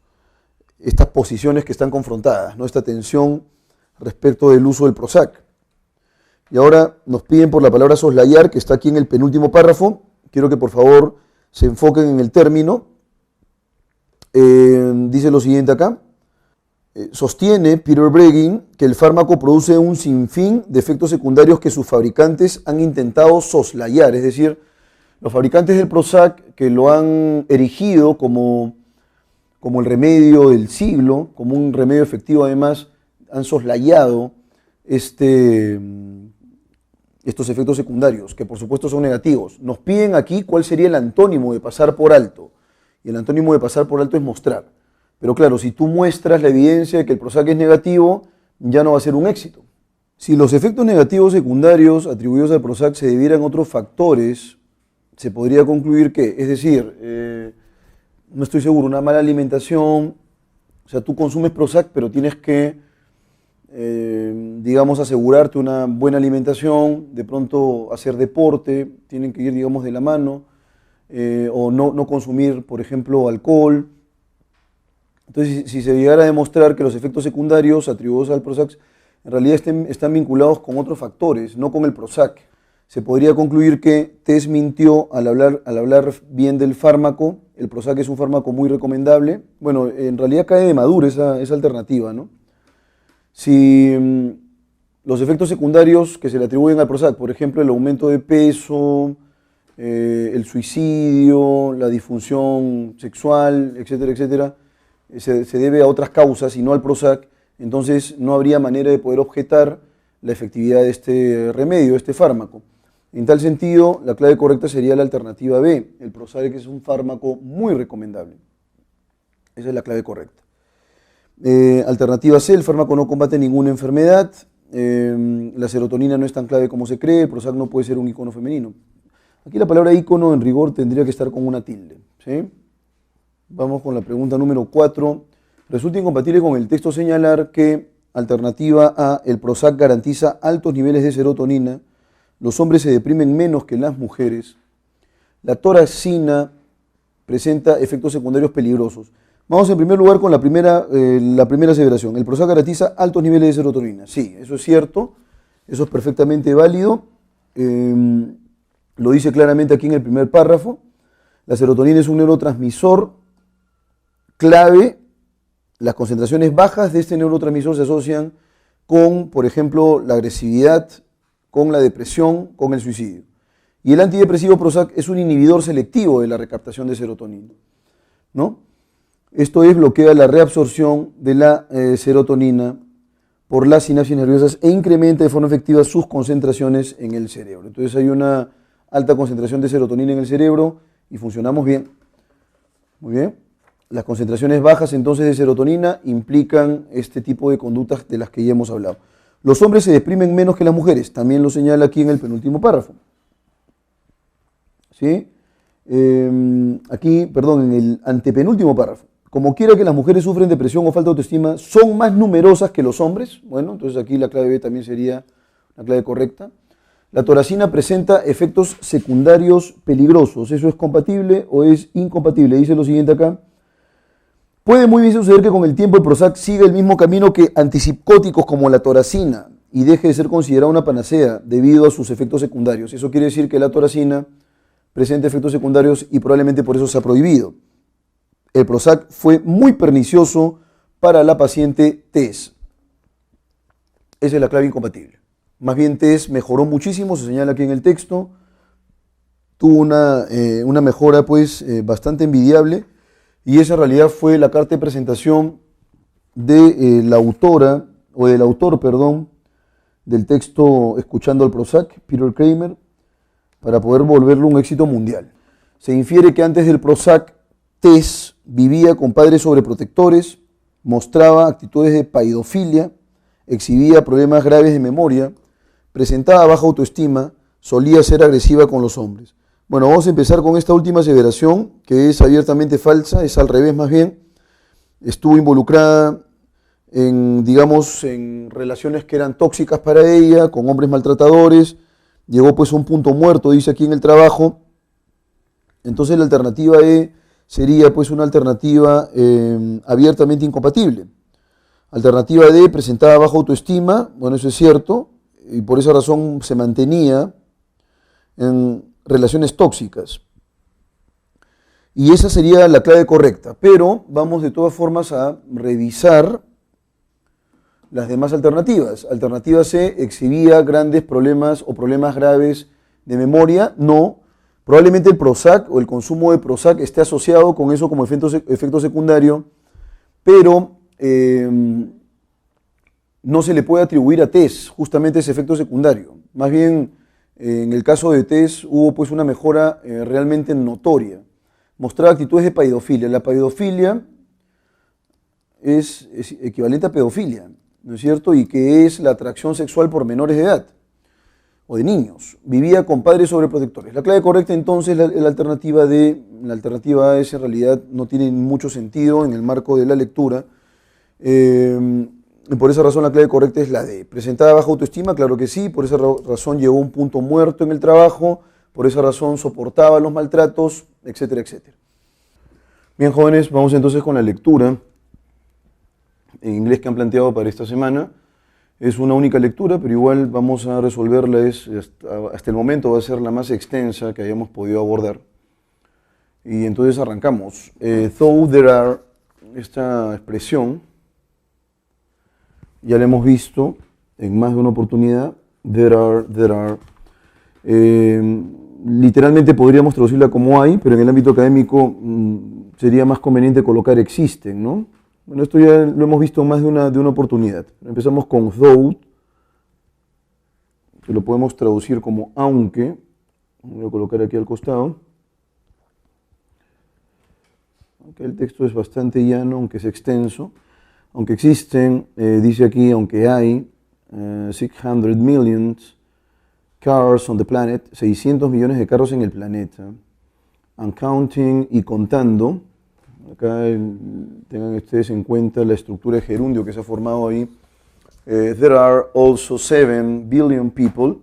posiciones que están confrontadas, ¿no? Esta tensión respecto del uso del Prozac. Y ahora nos piden por la palabra soslayar, que está aquí en el penúltimo párrafo. Quiero que por favor se enfoquen en el término. Dice lo siguiente acá. Sostiene Peter Breggin que el fármaco produce un sinfín de efectos secundarios que sus fabricantes han intentado soslayar, es decir, los fabricantes del Prozac que lo han erigido como el remedio del siglo, como un remedio efectivo además, han soslayado estos efectos secundarios, que por supuesto son negativos. Nos piden aquí cuál sería el antónimo de pasar por alto, y el antónimo de pasar por alto es mostrar. Pero claro, si tú muestras la evidencia de que el Prozac es negativo, ya no va a ser un éxito. Si los efectos negativos secundarios atribuidos al Prozac se debieran a otros factores, se podría concluir que, es decir, no estoy seguro, una mala alimentación, o sea, tú consumes Prozac, pero tienes que, digamos, asegurarte una buena alimentación, de pronto hacer deporte, tienen que ir, digamos, de la mano, o no consumir, por ejemplo, alcohol. Entonces, si se llegara a demostrar que los efectos secundarios atribuidos al Prozac en realidad están vinculados con otros factores, no con el Prozac, se podría concluir que Tess mintió al hablar bien del fármaco. El Prozac es un fármaco muy recomendable. Bueno, en realidad cae de madura esa alternativa, ¿no? Si los efectos secundarios que se le atribuyen al Prozac, por ejemplo, el aumento de peso, el suicidio, la disfunción sexual, etcétera, etcétera, se debe a otras causas y no al Prozac, entonces no habría manera de poder objetar la efectividad de este remedio, de este fármaco. En tal sentido, la clave correcta sería la alternativa B. El Prozac es un fármaco muy recomendable. Esa es la clave correcta. Alternativa C, el fármaco no combate ninguna enfermedad. La serotonina no es tan clave como se cree. El Prozac no puede ser un icono femenino. Aquí la palabra icono en rigor tendría que estar con una tilde, ¿sí? Vamos con la pregunta número 4. Resulta incompatible con el texto señalar que, alternativa A, el Prozac garantiza altos niveles de serotonina, los hombres se deprimen menos que las mujeres, la toraxina presenta efectos secundarios peligrosos. Vamos en primer lugar con la primera aseveración. El Prozac garantiza altos niveles de serotonina. Sí, eso es cierto, eso es perfectamente válido. Lo dice claramente aquí en el primer párrafo. La serotonina es un neurotransmisor clave. Las concentraciones bajas de este neurotransmisor se asocian con, por ejemplo, la agresividad, con la depresión, con el suicidio. Y el antidepresivo Prozac es un inhibidor selectivo de la recaptación de serotonina, ¿no? Esto es, bloquea la reabsorción de la serotonina por las sinapsis nerviosas e incrementa de forma efectiva sus concentraciones en el cerebro. Entonces hay una alta concentración de serotonina en el cerebro y funcionamos bien. Muy bien. Las concentraciones bajas entonces de serotonina implican este tipo de conductas de las que ya hemos hablado. Los hombres se deprimen menos que las mujeres, también lo señala aquí en el penúltimo párrafo. ¿Sí? En el antepenúltimo párrafo. Como quiera que las mujeres sufren depresión o falta de autoestima, son más numerosas que los hombres. Bueno, entonces aquí la clave B también sería la clave correcta. La toracina presenta efectos secundarios peligrosos. ¿Eso es compatible o es incompatible? Dice lo siguiente acá. Puede muy bien suceder que con el tiempo el Prozac siga el mismo camino que antipsicóticos como la toracina y deje de ser considerada una panacea debido a sus efectos secundarios. Eso quiere decir que la toracina presenta efectos secundarios y probablemente por eso se ha prohibido. El Prozac fue muy pernicioso para la paciente Tess. Esa es la clave incompatible. Más bien Tess mejoró muchísimo, se señala aquí en el texto, tuvo una mejora pues bastante envidiable y esa en realidad fue la carta de presentación de la autora, o del autor, perdón, del texto Escuchando al Prozac, Peter Kramer, para poder volverlo un éxito mundial. Se infiere que antes del Prozac, Tess vivía con padres sobreprotectores, mostraba actitudes de paidofilia, exhibía problemas graves de memoria, presentaba baja autoestima, solía ser agresiva con los hombres. Bueno, vamos a empezar con esta última aseveración, que es abiertamente falsa, es al revés más bien. Estuvo involucrada en, digamos, en relaciones que eran tóxicas para ella, con hombres maltratadores, llegó pues a un punto muerto, dice aquí en el trabajo. Entonces la alternativa E sería pues una alternativa abiertamente incompatible. Alternativa D, presentaba baja autoestima, bueno, eso es cierto, y por esa razón se mantenía en relaciones tóxicas. Y esa sería la clave correcta, pero vamos de todas formas a revisar las demás alternativas. Alternativa C, exhibía grandes problemas o problemas graves de memoria. No, probablemente el Prozac o el consumo de Prozac esté asociado con eso como efecto secundario, pero no se le puede atribuir a Tess justamente ese efecto secundario. Más bien, en el caso de Tess hubo pues una mejora realmente notoria. Mostraba actitudes de paidofilia. La paidofilia es equivalente a pedofilia, ¿no es cierto? Y que es la atracción sexual por menores de edad o de niños. Vivía con padres sobreprotectores. La clave correcta entonces, la alternativa A es en realidad no tiene mucho sentido en el marco de la lectura. Y por esa razón la clave correcta es la D. ¿Presentaba baja autoestima? Claro que sí. Por esa razón llegó a un punto muerto en el trabajo. Por esa razón soportaba los maltratos, etcétera, etcétera. Bien, jóvenes, vamos entonces con la lectura en inglés que han planteado para esta semana. Es una única lectura, pero igual vamos a resolverla. Hasta el momento va a ser la más extensa que hayamos podido abordar. Y entonces arrancamos. Though there are, esta expresión, ya la hemos visto en más de una oportunidad. There are. Literalmente podríamos traducirla como hay, pero en el ámbito académico sería más conveniente colocar existen, ¿no? Bueno, esto ya lo hemos visto más de una oportunidad. Empezamos con though, que lo podemos traducir como aunque. Voy a colocar aquí al costado. Aunque el texto es bastante llano, aunque es extenso. Aunque existen, dice aquí, aunque hay 600 millions cars on the planet, 600 millones de carros en el planeta, and counting y contando. Acá tengan ustedes en cuenta la estructura de gerundio que se ha formado ahí. There are also 7 billion people.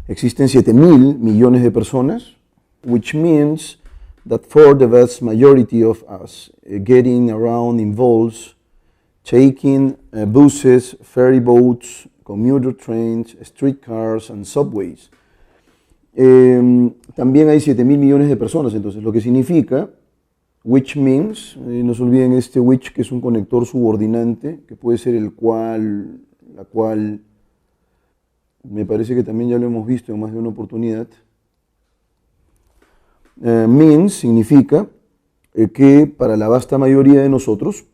Existen 7.000 millones de personas, which means that for the vast majority of us, getting around involves taking buses, ferry boats, commuter trains, streetcars and subways. También hay 7.000 millones de personas, entonces, lo que significa, which means, no se olviden este which, que es un conector subordinante, que puede ser el cual, la cual, me parece que también ya lo hemos visto en más de una oportunidad. Means significa que para la vasta mayoría de nosotros,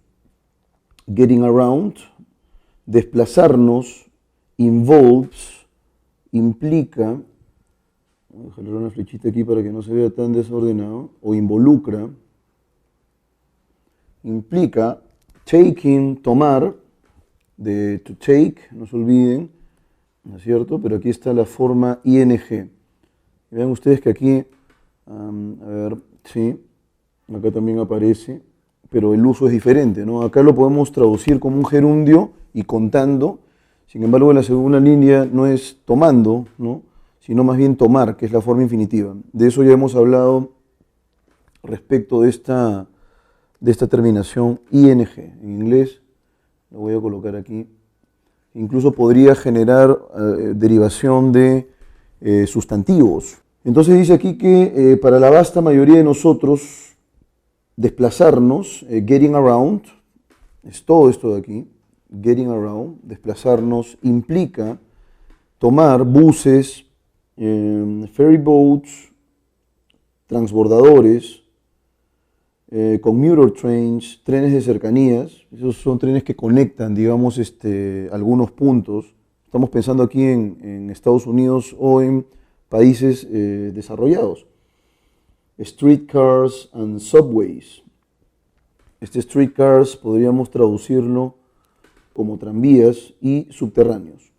getting around, desplazarnos, involves, implica, voy a dejar una flechita aquí para que no se vea tan desordenado, o involucra, implica taking, tomar, de to take, no se olviden, ¿no es cierto? Pero aquí está la forma ing. Vean ustedes que aquí, a ver, sí, acá también aparece, pero el uso es diferente, ¿no? Acá lo podemos traducir como un gerundio y contando Sin embargo, la segunda línea no es tomando, ¿no? Sino más bien tomar, que es la forma infinitiva. De eso ya hemos hablado respecto de esta terminación ing. En inglés, lo voy a colocar aquí. Incluso podría generar derivación de sustantivos. Entonces dice aquí que para la vasta mayoría de nosotros, desplazarnos, getting around, es todo esto de aquí, getting around, desplazarnos, implica tomar buses, ferry boats, transbordadores, commuter trains, trenes de cercanías. Esos son trenes que conectan, digamos, algunos puntos. Estamos pensando aquí en Estados Unidos o en países desarrollados. Streetcars and subways. Streetcars podríamos traducirlo como tranvías y subterráneos.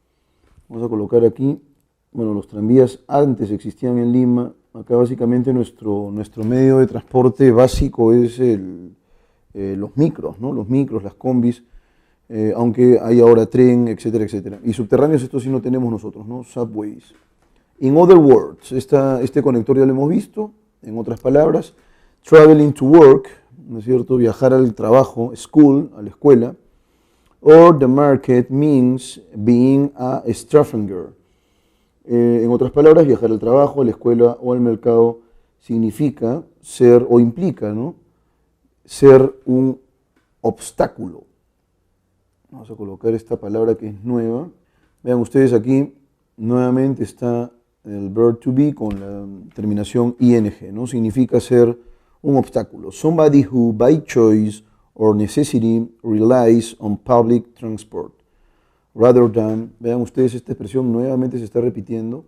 Vamos a colocar aquí, bueno, los tranvías antes existían en Lima. Acá básicamente nuestro medio de transporte básico es los micros, ¿no? Los micros, las combis, aunque hay ahora tren, etcétera, etcétera. Y subterráneos, esto sí no tenemos nosotros, ¿no? Subways. In other words, este conector ya lo hemos visto. En otras palabras, traveling to work, ¿no es cierto? Viajar al trabajo, school, a la escuela. Or the market means being a Straffinger. En otras palabras, viajar al trabajo, a la escuela o al mercado significa ser o implica, ¿no? Ser un obstáculo. Vamos a colocar esta palabra que es nueva. Vean ustedes aquí, nuevamente está el verb to be con la terminación ing, ¿no? Significa ser un obstáculo. Somebody who by choice or necessity relies on public transport. Rather than, vean ustedes, esta expresión nuevamente se está repitiendo.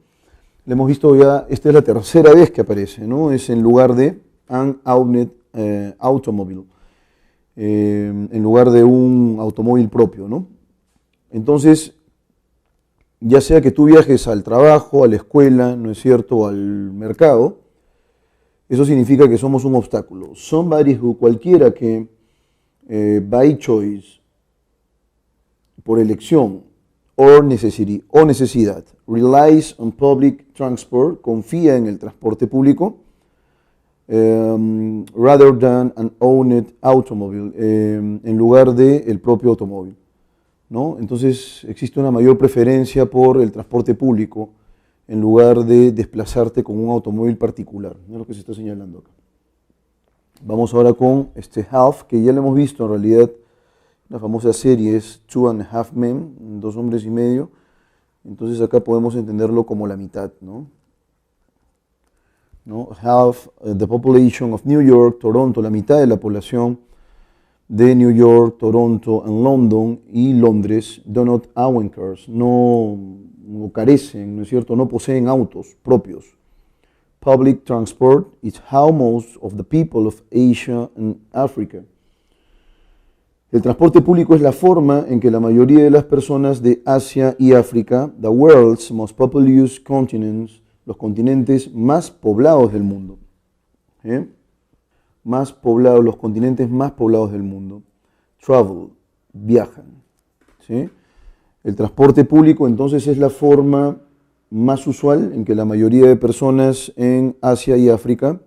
La hemos visto ya, esta es la tercera vez que aparece, ¿no? Es en lugar de an owned automobile, en lugar de un automóvil propio, ¿no? Entonces, ya sea que tú viajes al trabajo, a la escuela, ¿no es cierto?, o al mercado, eso significa que somos un obstáculo. Somebody who, cualquiera que by choice, por elección, or necessity, o necesidad, relies on public transport, confía en el transporte público, rather than an owned automobile, en lugar del propio automóvil, ¿no? Entonces existe una mayor preferencia por el transporte público en lugar de desplazarte con un automóvil particular, ¿no? Es lo que se está señalando acá. Vamos ahora con Half, que ya lo hemos visto en realidad. La famosa serie es Two and a Half Men, dos hombres y medio. Entonces acá podemos entenderlo como la mitad, ¿no? Half the population of New York, Toronto, la mitad de la población de New York, Toronto, and London y Londres do not own cars, no carecen, ¿no es cierto? No poseen autos propios. Public transport is how most of the people of Asia and Africa. El transporte público es la forma en que la mayoría de las personas de Asia y África, the world's most populous continents, los continentes más poblados del mundo, más poblados, los continentes más poblados del mundo, travel, viajan, ¿sí? El transporte público entonces es la forma más usual en que la mayoría de personas en Asia y África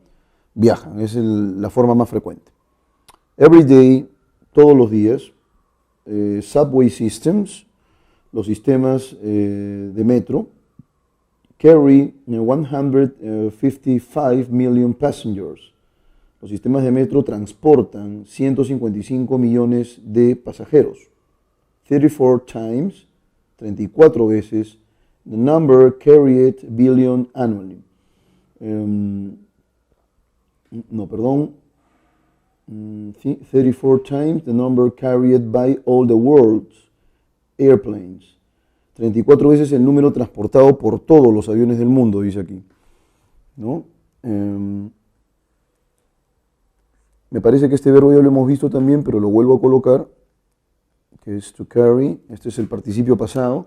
viajan, es la forma más frecuente. Every day, todos los días, subway systems, los sistemas de metro, carry 155 million passengers. Los sistemas de metro transportan 155 millones de pasajeros. 34 veces, the number carried billion annually. 34 times the number carried by all the world's airplanes. 34 veces el número transportado por todos los aviones del mundo, dice aquí, ¿no? Me parece que este verbo ya lo hemos visto también, pero lo vuelvo a colocar, que es to carry. Este es el participio pasado,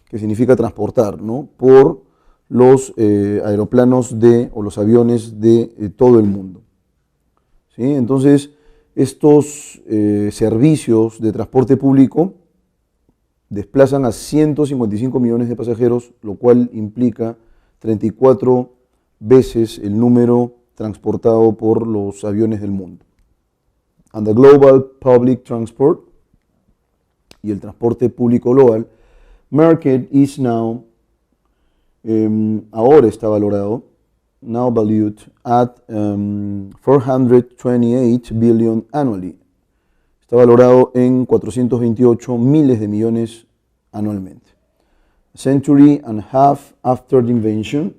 que significa transportar, ¿no? Por los aeroplanos o los aviones de todo el mundo. ¿Sí? Entonces, estos servicios de transporte público desplazan a 155 millones de pasajeros, lo cual implica 34 veces el número transportado por los aviones del mundo. And the global public transport, y el transporte público global, market is now, ahora está valorado, now valued at 428 billion annually. Está valorado en 428 miles de millones anualmente. A century and a half after the invention,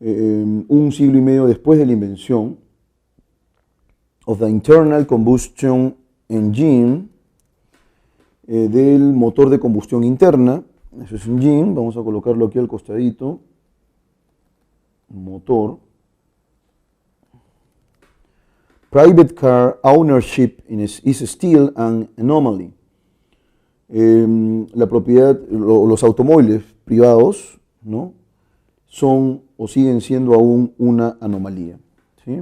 un siglo y medio después de la invención, of the internal combustion engine, del motor de combustión interna. Eso es engine, vamos a colocarlo aquí al costadito. Motor. Private car ownership is still an anomaly. La propiedad, los automóviles privados, ¿no?, son o siguen siendo aún una anomalía, ¿sí?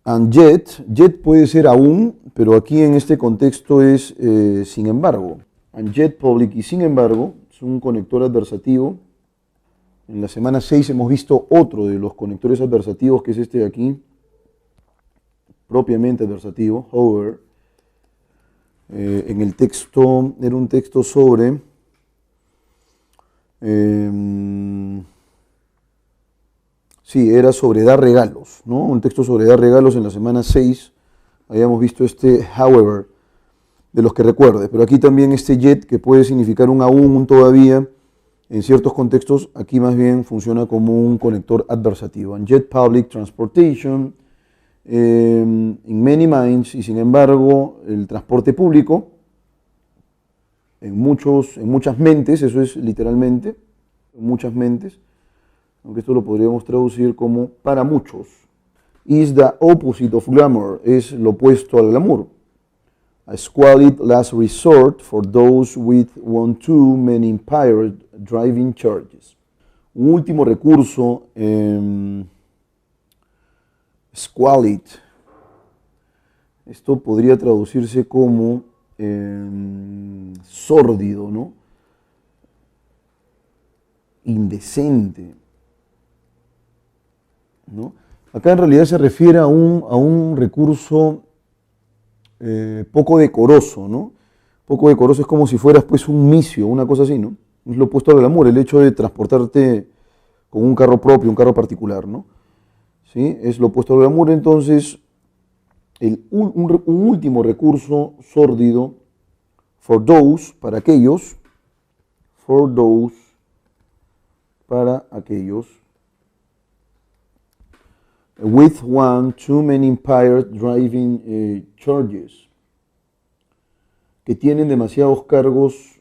And yet puede ser aún, pero aquí en este contexto es sin embargo. And yet public y sin embargo es un conector adversativo. En la semana 6 hemos visto otro de los conectores adversativos, que es este de aquí, propiamente adversativo, however. En el texto, era un texto sobre era sobre dar regalos, ¿no? Un texto sobre dar regalos en la semana 6. Habíamos visto este however, de los que recuerdes, pero aquí también este yet, que puede significar un aún, un todavía, en ciertos contextos, aquí más bien funciona como un conector adversativo. And yet public transportation, in many minds, y sin embargo, el transporte público, en muchas mentes, eso es literalmente, en muchas mentes, aunque esto lo podríamos traducir como para muchos, is the opposite of glamour, es lo opuesto al glamour. A squalid last resort for those with one too many impaired driving charges. Un último recurso, squalid. Esto podría traducirse como sórdido, ¿no? Indecente, ¿no? Acá en realidad se refiere a un recurso poco decoroso, ¿no? Poco decoroso es como si fueras pues un misio, una cosa así, ¿no? Es lo opuesto al glamour, el hecho de transportarte con un carro propio, un carro particular, ¿no? ¿Sí? Es lo opuesto al glamour. Entonces, un último recurso sórdido, for those, para aquellos, with one too many impaired driving charges, que tienen demasiados cargos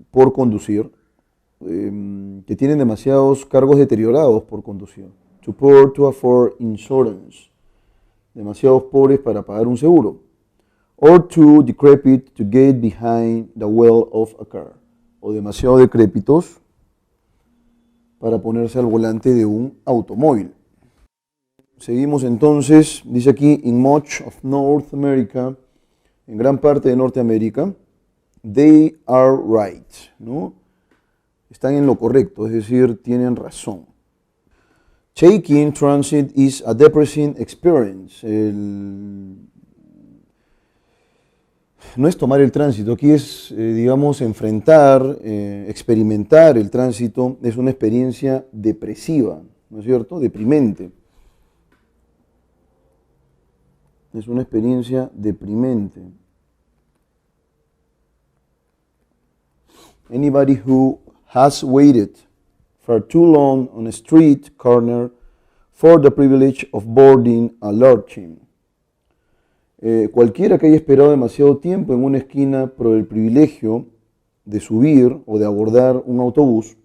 por conducir, que tienen demasiados cargos deteriorados por conducir. Too poor to afford insurance, demasiados pobres para pagar un seguro. Or too decrepit to get behind the wheel of a car, o demasiado decrépitos para ponerse al volante de un automóvil. Seguimos entonces, dice aquí, in much of North America, en gran parte de Norteamérica, they are right, ¿no? Están en lo correcto, es decir, tienen razón. Taking transit is a depressing experience. No es tomar el tránsito, aquí es, digamos, enfrentar, experimentar el tránsito, es una experiencia depresiva, ¿no es cierto? Deprimente. Es una experiencia deprimente. Anybody who has waited for too long on a street corner for the privilege of boarding a lurching. Cualquiera que haya esperado demasiado tiempo en una esquina por el privilegio de subir o de abordar un autobús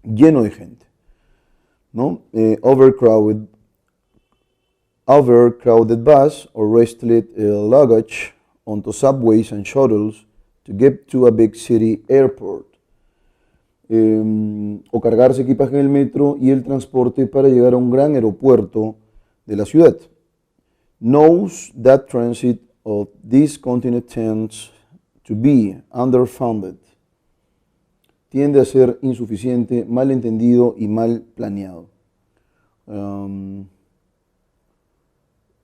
lleno de gente, ¿no? Overcrowded bus or restless luggage onto subways and shuttles to get to a big city airport. O cargarse equipaje en el metro y el transporte para llegar a un gran aeropuerto de la ciudad. Knows that transit of this continent tends to be underfunded. Tiende a ser insuficiente, mal entendido y mal planeado.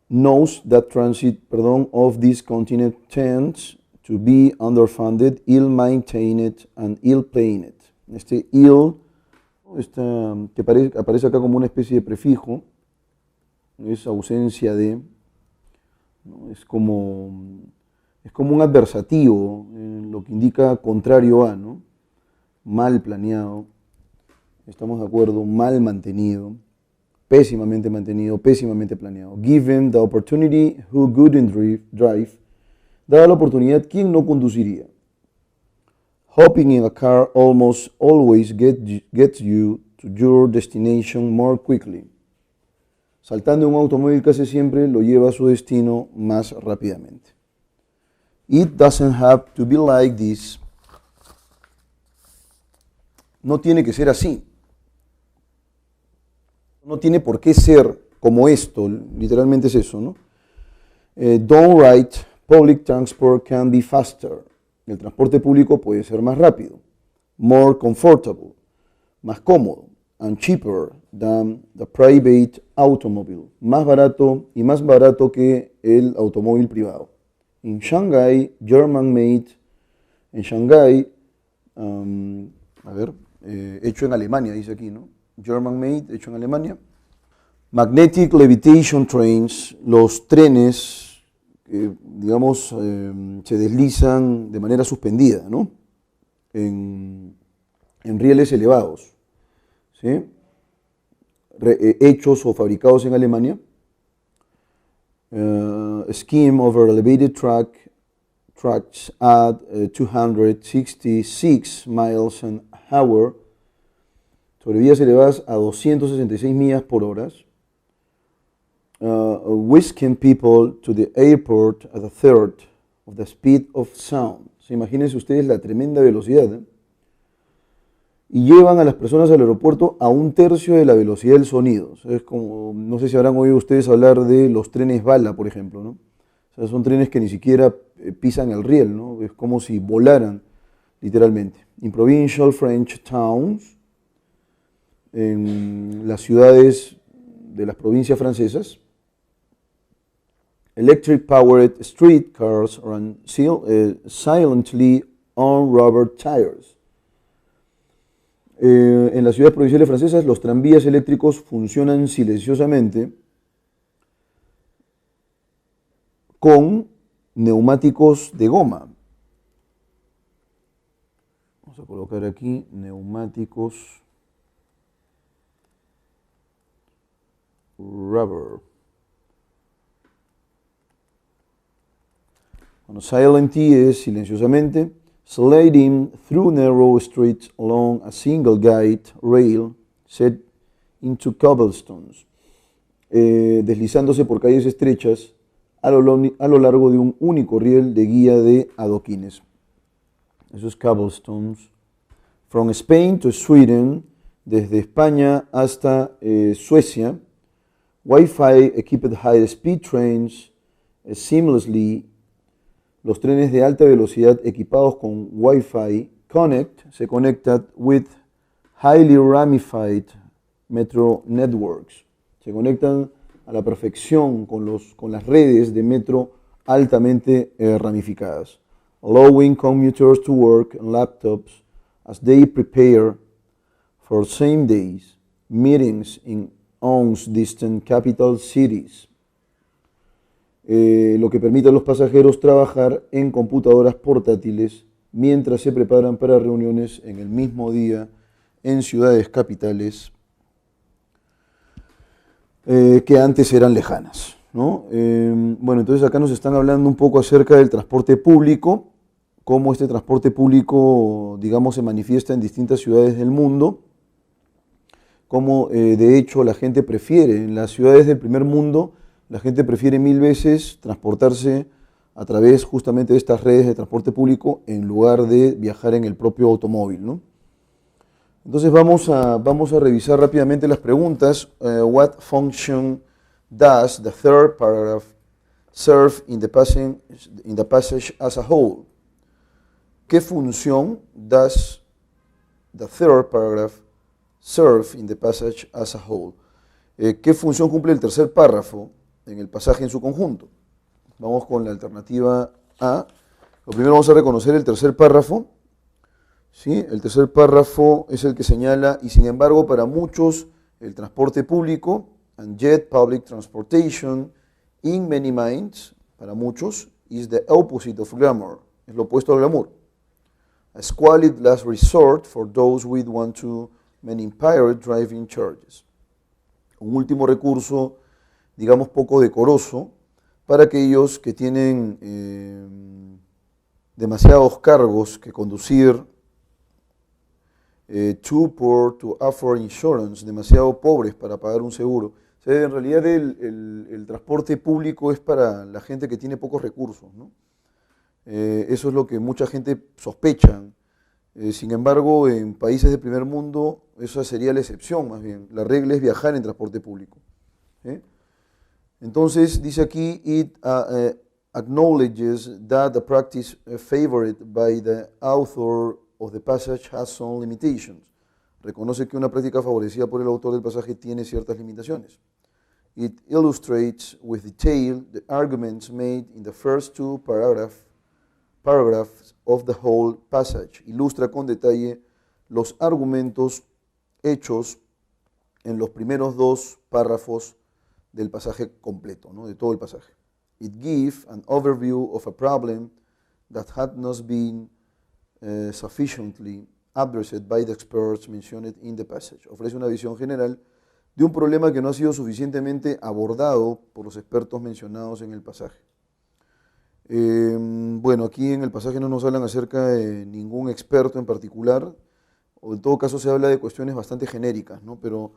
Knows that transit, of this continent tends to be underfunded, ill-maintained and ill-planned. Este ill, que aparece acá como una especie de prefijo, es ausencia de, ¿no? Es como un adversativo, lo que indica contrario a, ¿no? Mal planeado, estamos de acuerdo, mal mantenido, pésimamente planeado. Given the opportunity, who wouldn't drive? Dada la oportunidad, ¿quién no conduciría? Hopping in a car almost always gets you to your destination more quickly. Saltando en un automóvil casi siempre lo lleva a su destino más rápidamente. It doesn't have to be like this. No tiene que ser así. No tiene por qué ser como esto, literalmente es eso, ¿no? Don't write, public transport can be faster. El transporte público puede ser más rápido. More comfortable, más cómodo. And cheaper than the private automobile. Más barato que el automóvil privado. In Shanghai, German made. En Shanghai, hecho en Alemania, dice aquí, ¿no? German made, hecho en Alemania. Magnetic levitation trains, los trenes que, digamos, se deslizan de manera suspendida, ¿no? En rieles elevados, ¿sí? Hechos o fabricados en Alemania. Scheme over elevated tracks at 266 miles an hour, sobre vías elevadas a 266 millas por hora. Whisking people to the airport at a third of the speed of sound. Imagínense ustedes la tremenda velocidad, ¿eh? Y llevan a las personas al aeropuerto a 1/3 de la velocidad del sonido. Es como, no sé si habrán oído ustedes hablar de los trenes bala, por ejemplo, ¿no? O sea, son trenes que ni siquiera pisan el riel, ¿no? Es como si volaran, literalmente. In provincial French towns, en las ciudades de las provincias francesas, electric powered streetcars run silently on rubber tires. En las ciudades provinciales francesas, los tranvías eléctricos funcionan silenciosamente con neumáticos de goma. Vamos a colocar aquí neumáticos rubber. Bueno, silently es silenciosamente. Sliding through narrow streets along a single guide rail set into cobblestones. Deslizándose por calles estrechas a lo largo de un único riel de guía de adoquines. Esos cobblestones. From Spain to Sweden, desde España hasta Suecia. Wi-Fi equipped high-speed trains seamlessly. Los trenes de alta velocidad equipados con Wi-Fi se conectan with highly ramified metro networks. Se conectan a la perfección con las redes de metro altamente ramificadas. Allowing commuters to work on laptops as they prepare for same days meetings in distant capital cities. Lo que permite a los pasajeros trabajar en computadoras portátiles mientras se preparan para reuniones en el mismo día en ciudades capitales que antes eran lejanas, ¿no? Bueno, entonces acá nos están hablando un poco acerca del transporte público, cómo este transporte público, digamos, se manifiesta en distintas ciudades del mundo, cómo de hecho la gente prefiere, en las ciudades del primer mundo, la gente prefiere 1000 veces transportarse a través justamente de estas redes de transporte público en lugar de viajar en el propio automóvil, ¿no? Entonces vamos a revisar rápidamente las preguntas. What function does the third paragraph serve in the passage as a whole? ¿Qué función does the third paragraph serve in the passage as a whole? ¿Qué función cumple el tercer párrafo en el pasaje en su conjunto? Vamos con la alternativa A. Lo primero vamos a reconocer el tercer párrafo. ¿Sí? El tercer párrafo es el que señala, y sin embargo para muchos el transporte público, and yet public transportation in many minds, para muchos, is the opposite of glamour, es lo opuesto al glamour. A squalid last resort for those with one too many impaired driving charges. Un último recurso, digamos, poco decoroso para aquellos que tienen demasiados cargos que conducir, too poor to afford insurance, demasiado pobres para pagar un seguro. O sea, en realidad el transporte público es para la gente que tiene pocos recursos, ¿no? Eso es lo que mucha gente sospecha. Sin embargo, en países del primer mundo, esa sería la excepción más bien. La regla es viajar en transporte público. Entonces, dice aquí, it acknowledges that the practice favored by the author of the passage has some limitations. Reconoce que una práctica favorecida por el autor del pasaje tiene ciertas limitaciones. It illustrates with detail the arguments made in the first two paragraphs of the whole passage. Ilustra con detalle los argumentos hechos en los primeros dos párrafos del pasaje completo, ¿no? De todo el pasaje. It gives an overview of a problem that had not been sufficiently addressed by the experts mentioned in the passage. Ofrece una visión general de un problema que no ha sido suficientemente abordado por los expertos mencionados en el pasaje. Bueno, aquí en el pasaje no nos hablan acerca de ningún experto en particular, o en todo caso se habla de cuestiones bastante genéricas, ¿no? Pero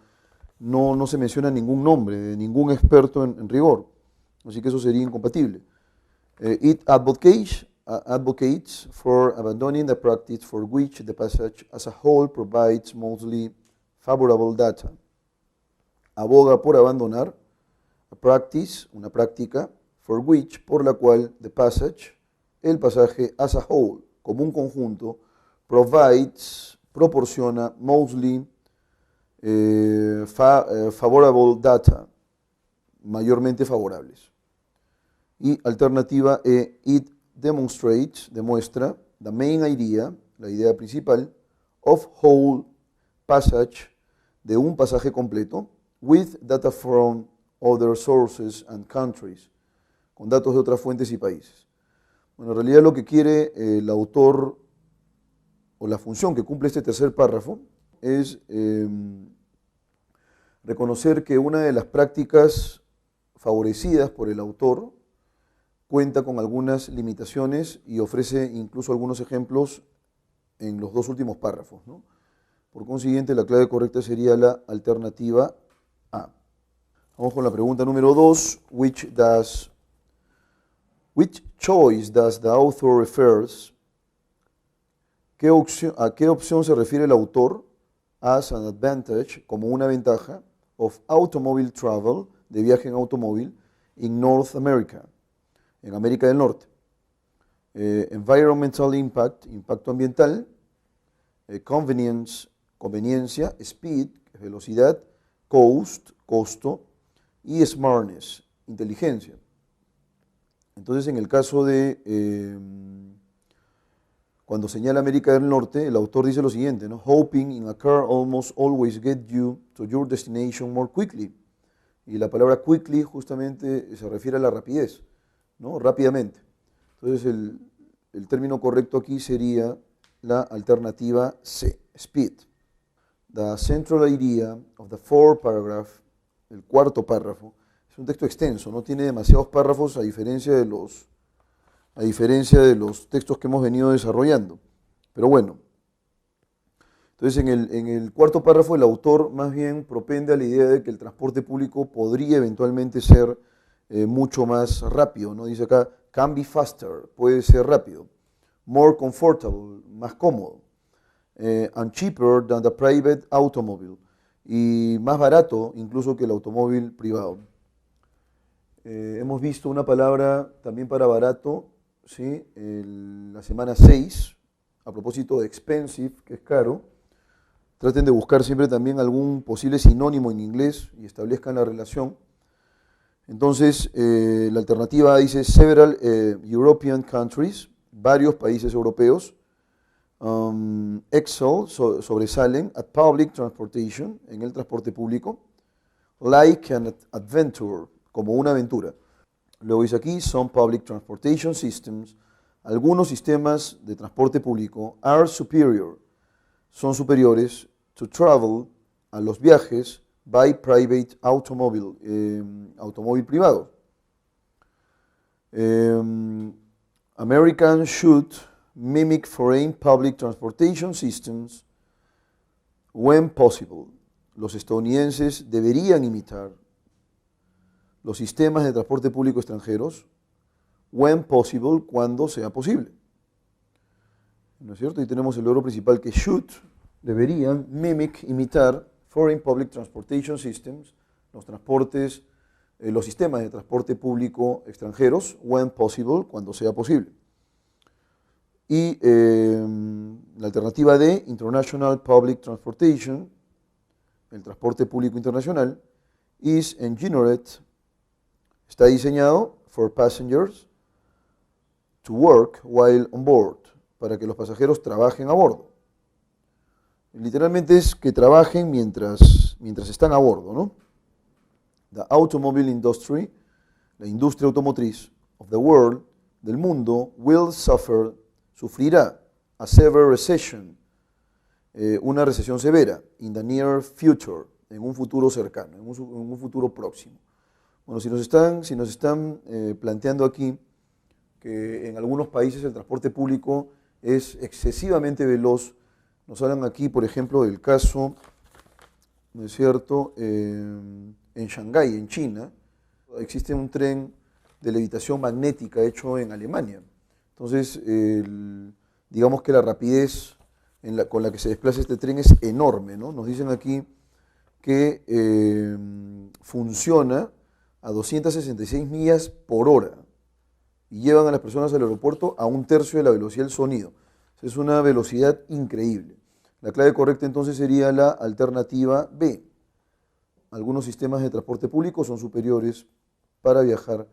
no se menciona ningún nombre de ningún experto en rigor, así que eso sería incompatible. It advocates for abandoning the practice for which the passage as a whole provides mostly favorable data. Aboga por abandonar a practice, una práctica, for which, por la cual the passage, el pasaje as a whole, como un conjunto, proporciona mostly favorable data, mayormente favorables. Y alternativa E, it demuestra the main idea, la idea principal, of whole passage, de un pasaje completo, with data from other sources and countries, con datos de otras fuentes y países. Bueno, en realidad lo que quiere el autor, o la función que cumple este tercer párrafo, es reconocer que una de las prácticas favorecidas por el autor cuenta con algunas limitaciones y ofrece incluso algunos ejemplos en los dos últimos párrafos, ¿no? Por consiguiente, la clave correcta sería la alternativa A. Vamos con la pregunta número 2. Which choice does the author refers? ¿A qué opción se refiere el autor? As an advantage, como una ventaja, of automobile travel, de viaje en automóvil, in North America, en América del Norte. Environmental impact, impacto ambiental. Convenience, conveniencia. Speed, velocidad. Cost, costo. Y smartness, inteligencia. Entonces, en el caso de cuando señala América del Norte, el autor dice lo siguiente, ¿no? Hoping in a car almost always get you to your destination more quickly. Y la palabra quickly justamente se refiere a la rapidez, ¿no? Rápidamente. Entonces, el término correcto aquí sería la alternativa C, speed. The central idea of the fourth paragraph, el cuarto párrafo, es un texto extenso, no tiene demasiados párrafos a diferencia de los textos que hemos venido desarrollando. Pero bueno, entonces en el cuarto párrafo el autor más bien propende a la idea de que el transporte público podría eventualmente ser mucho más rápido, ¿no? Dice acá, can be faster, puede ser rápido, more comfortable, más cómodo, and cheaper than the private automobile, y más barato incluso que el automóvil privado. Hemos visto una palabra también para barato, ¿sí? La semana 6, a propósito de expensive, que es caro, traten de buscar siempre también algún posible sinónimo en inglés y establezcan la relación. Entonces, la alternativa A dice several European countries, varios países europeos, excel, sobresalen, at public transportation, en el transporte público, like an adventure, como una aventura. Luego dice aquí, some public transportation systems, algunos sistemas de transporte público, are superior, son superiores, to travel, a los viajes, by private automobile, automóvil privado. Americans should mimic foreign public transportation systems when possible. Los estadounidenses deberían imitar los sistemas de transporte público extranjeros when possible, cuando sea posible. ¿No es cierto? Y tenemos el logro principal que should, deberían, mimic, imitar, foreign public transportation systems, los sistemas de transporte público extranjeros, when possible, cuando sea posible. Y la alternativa D, international public transportation, el transporte público internacional, is engineered, está diseñado for passengers to work while on board, para que los pasajeros trabajen a bordo. Literalmente es que trabajen mientras están a bordo, ¿no? The automobile industry, la industria automotriz of the world, del mundo, will suffer, sufrirá, a severe recession, una recesión severa, in the near future, en un futuro cercano, en un futuro próximo. Bueno, si nos están planteando aquí que en algunos países el transporte público es excesivamente veloz, nos hablan aquí, por ejemplo, del caso, ¿no es cierto?, en Shanghái, en China, existe un tren de levitación magnética hecho en Alemania. Entonces, digamos que la rapidez con la que se desplaza este tren es enorme, ¿no? Nos dicen aquí que funciona a 266 millas por hora y llevan a las personas al aeropuerto a 1/3 de la velocidad del sonido. Es una velocidad increíble. La clave correcta entonces sería la alternativa B. Algunos sistemas de transporte público son superiores para viajar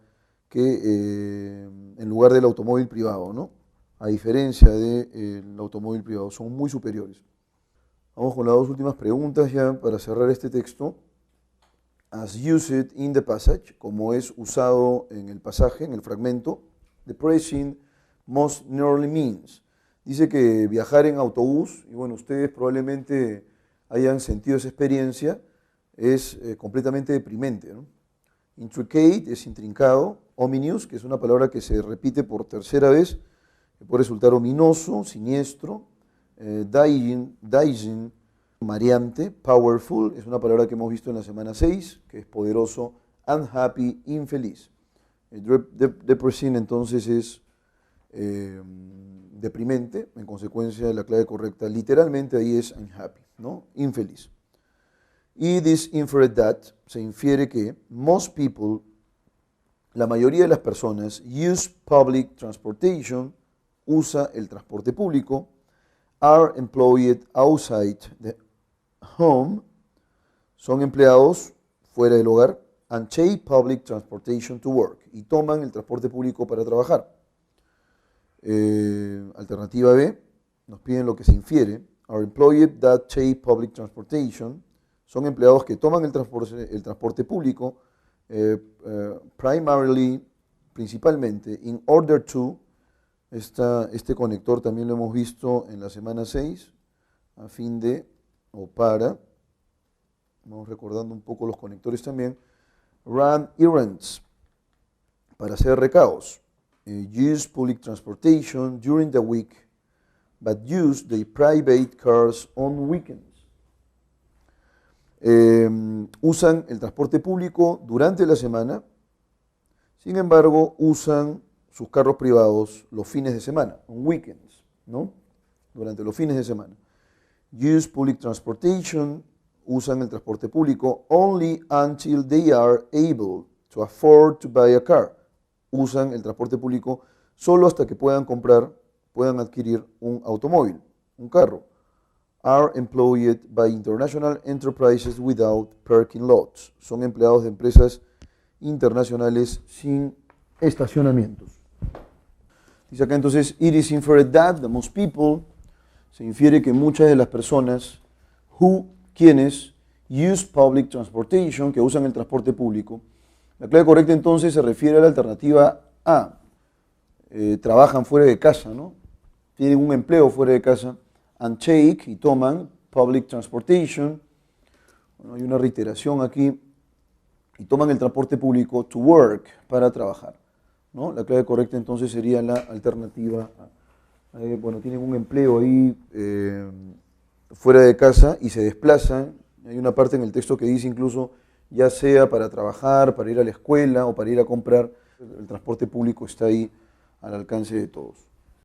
que en lugar del automóvil privado, ¿no? A diferencia del automóvil privado, son muy superiores. Vamos con las dos últimas preguntas ya para cerrar este texto. As used in the passage, como es usado en el pasaje, en el fragmento, the present most nearly means. Dice que viajar en autobús, y bueno, ustedes probablemente hayan sentido esa experiencia, es completamente deprimente, ¿no? Intricate es intrincado, ominous, que es una palabra que se repite por tercera vez, que puede resultar ominoso, siniestro, dizing, mareante, powerful, es una palabra que hemos visto en la semana 6, que es poderoso, unhappy, infeliz. Depressing entonces es deprimente, en consecuencia de la clave correcta, literalmente ahí es unhappy, ¿no? Infeliz. Y this inferred that, se infiere que most people, la mayoría de las personas, use public transportation, usa el transporte público, are employed outside the home, son empleados fuera del hogar, and take public transportation to work, y toman el transporte público para trabajar. Alternativa B, nos piden lo que se infiere, are employed that take public transportation, son empleados que toman el transporte público, primarily, principalmente, in order to, este conector también lo hemos visto en la semana 6, a fin de, o para, vamos recordando un poco los conectores también, run errands, para hacer recados, use public transportation during the week, but use their private cars on weekends. Usan el transporte público durante la semana, sin embargo, usan sus carros privados los fines de semana, on weekends, ¿no? Durante los fines de semana. Use public transportation, usan el transporte público only until they are able to afford to buy a car. Usan el transporte público solo hasta que puedan comprar puedan adquirir un automóvil, un carro. Are employed by international enterprises without parking lots. Son empleados de empresas internacionales sin estacionamientos. Dice acá entonces, it is inferred that the most people, se infiere que muchas de las personas, quienes use public transportation, que usan el transporte público. La clave correcta entonces se refiere a la alternativa A. Trabajan fuera de casa, ¿no? Tienen un empleo fuera de casa. And take, y toman, public transportation. Bueno, hay una reiteración aquí. Y toman el transporte público to work, para trabajar, ¿no? La clave correcta entonces sería la alternativa A. Bueno, tienen un empleo ahí fuera de casa y se desplazan. Hay una parte en el texto que dice incluso, ya sea para trabajar, para ir a la escuela o para ir a comprar, el transporte público está ahí al alcance de todos.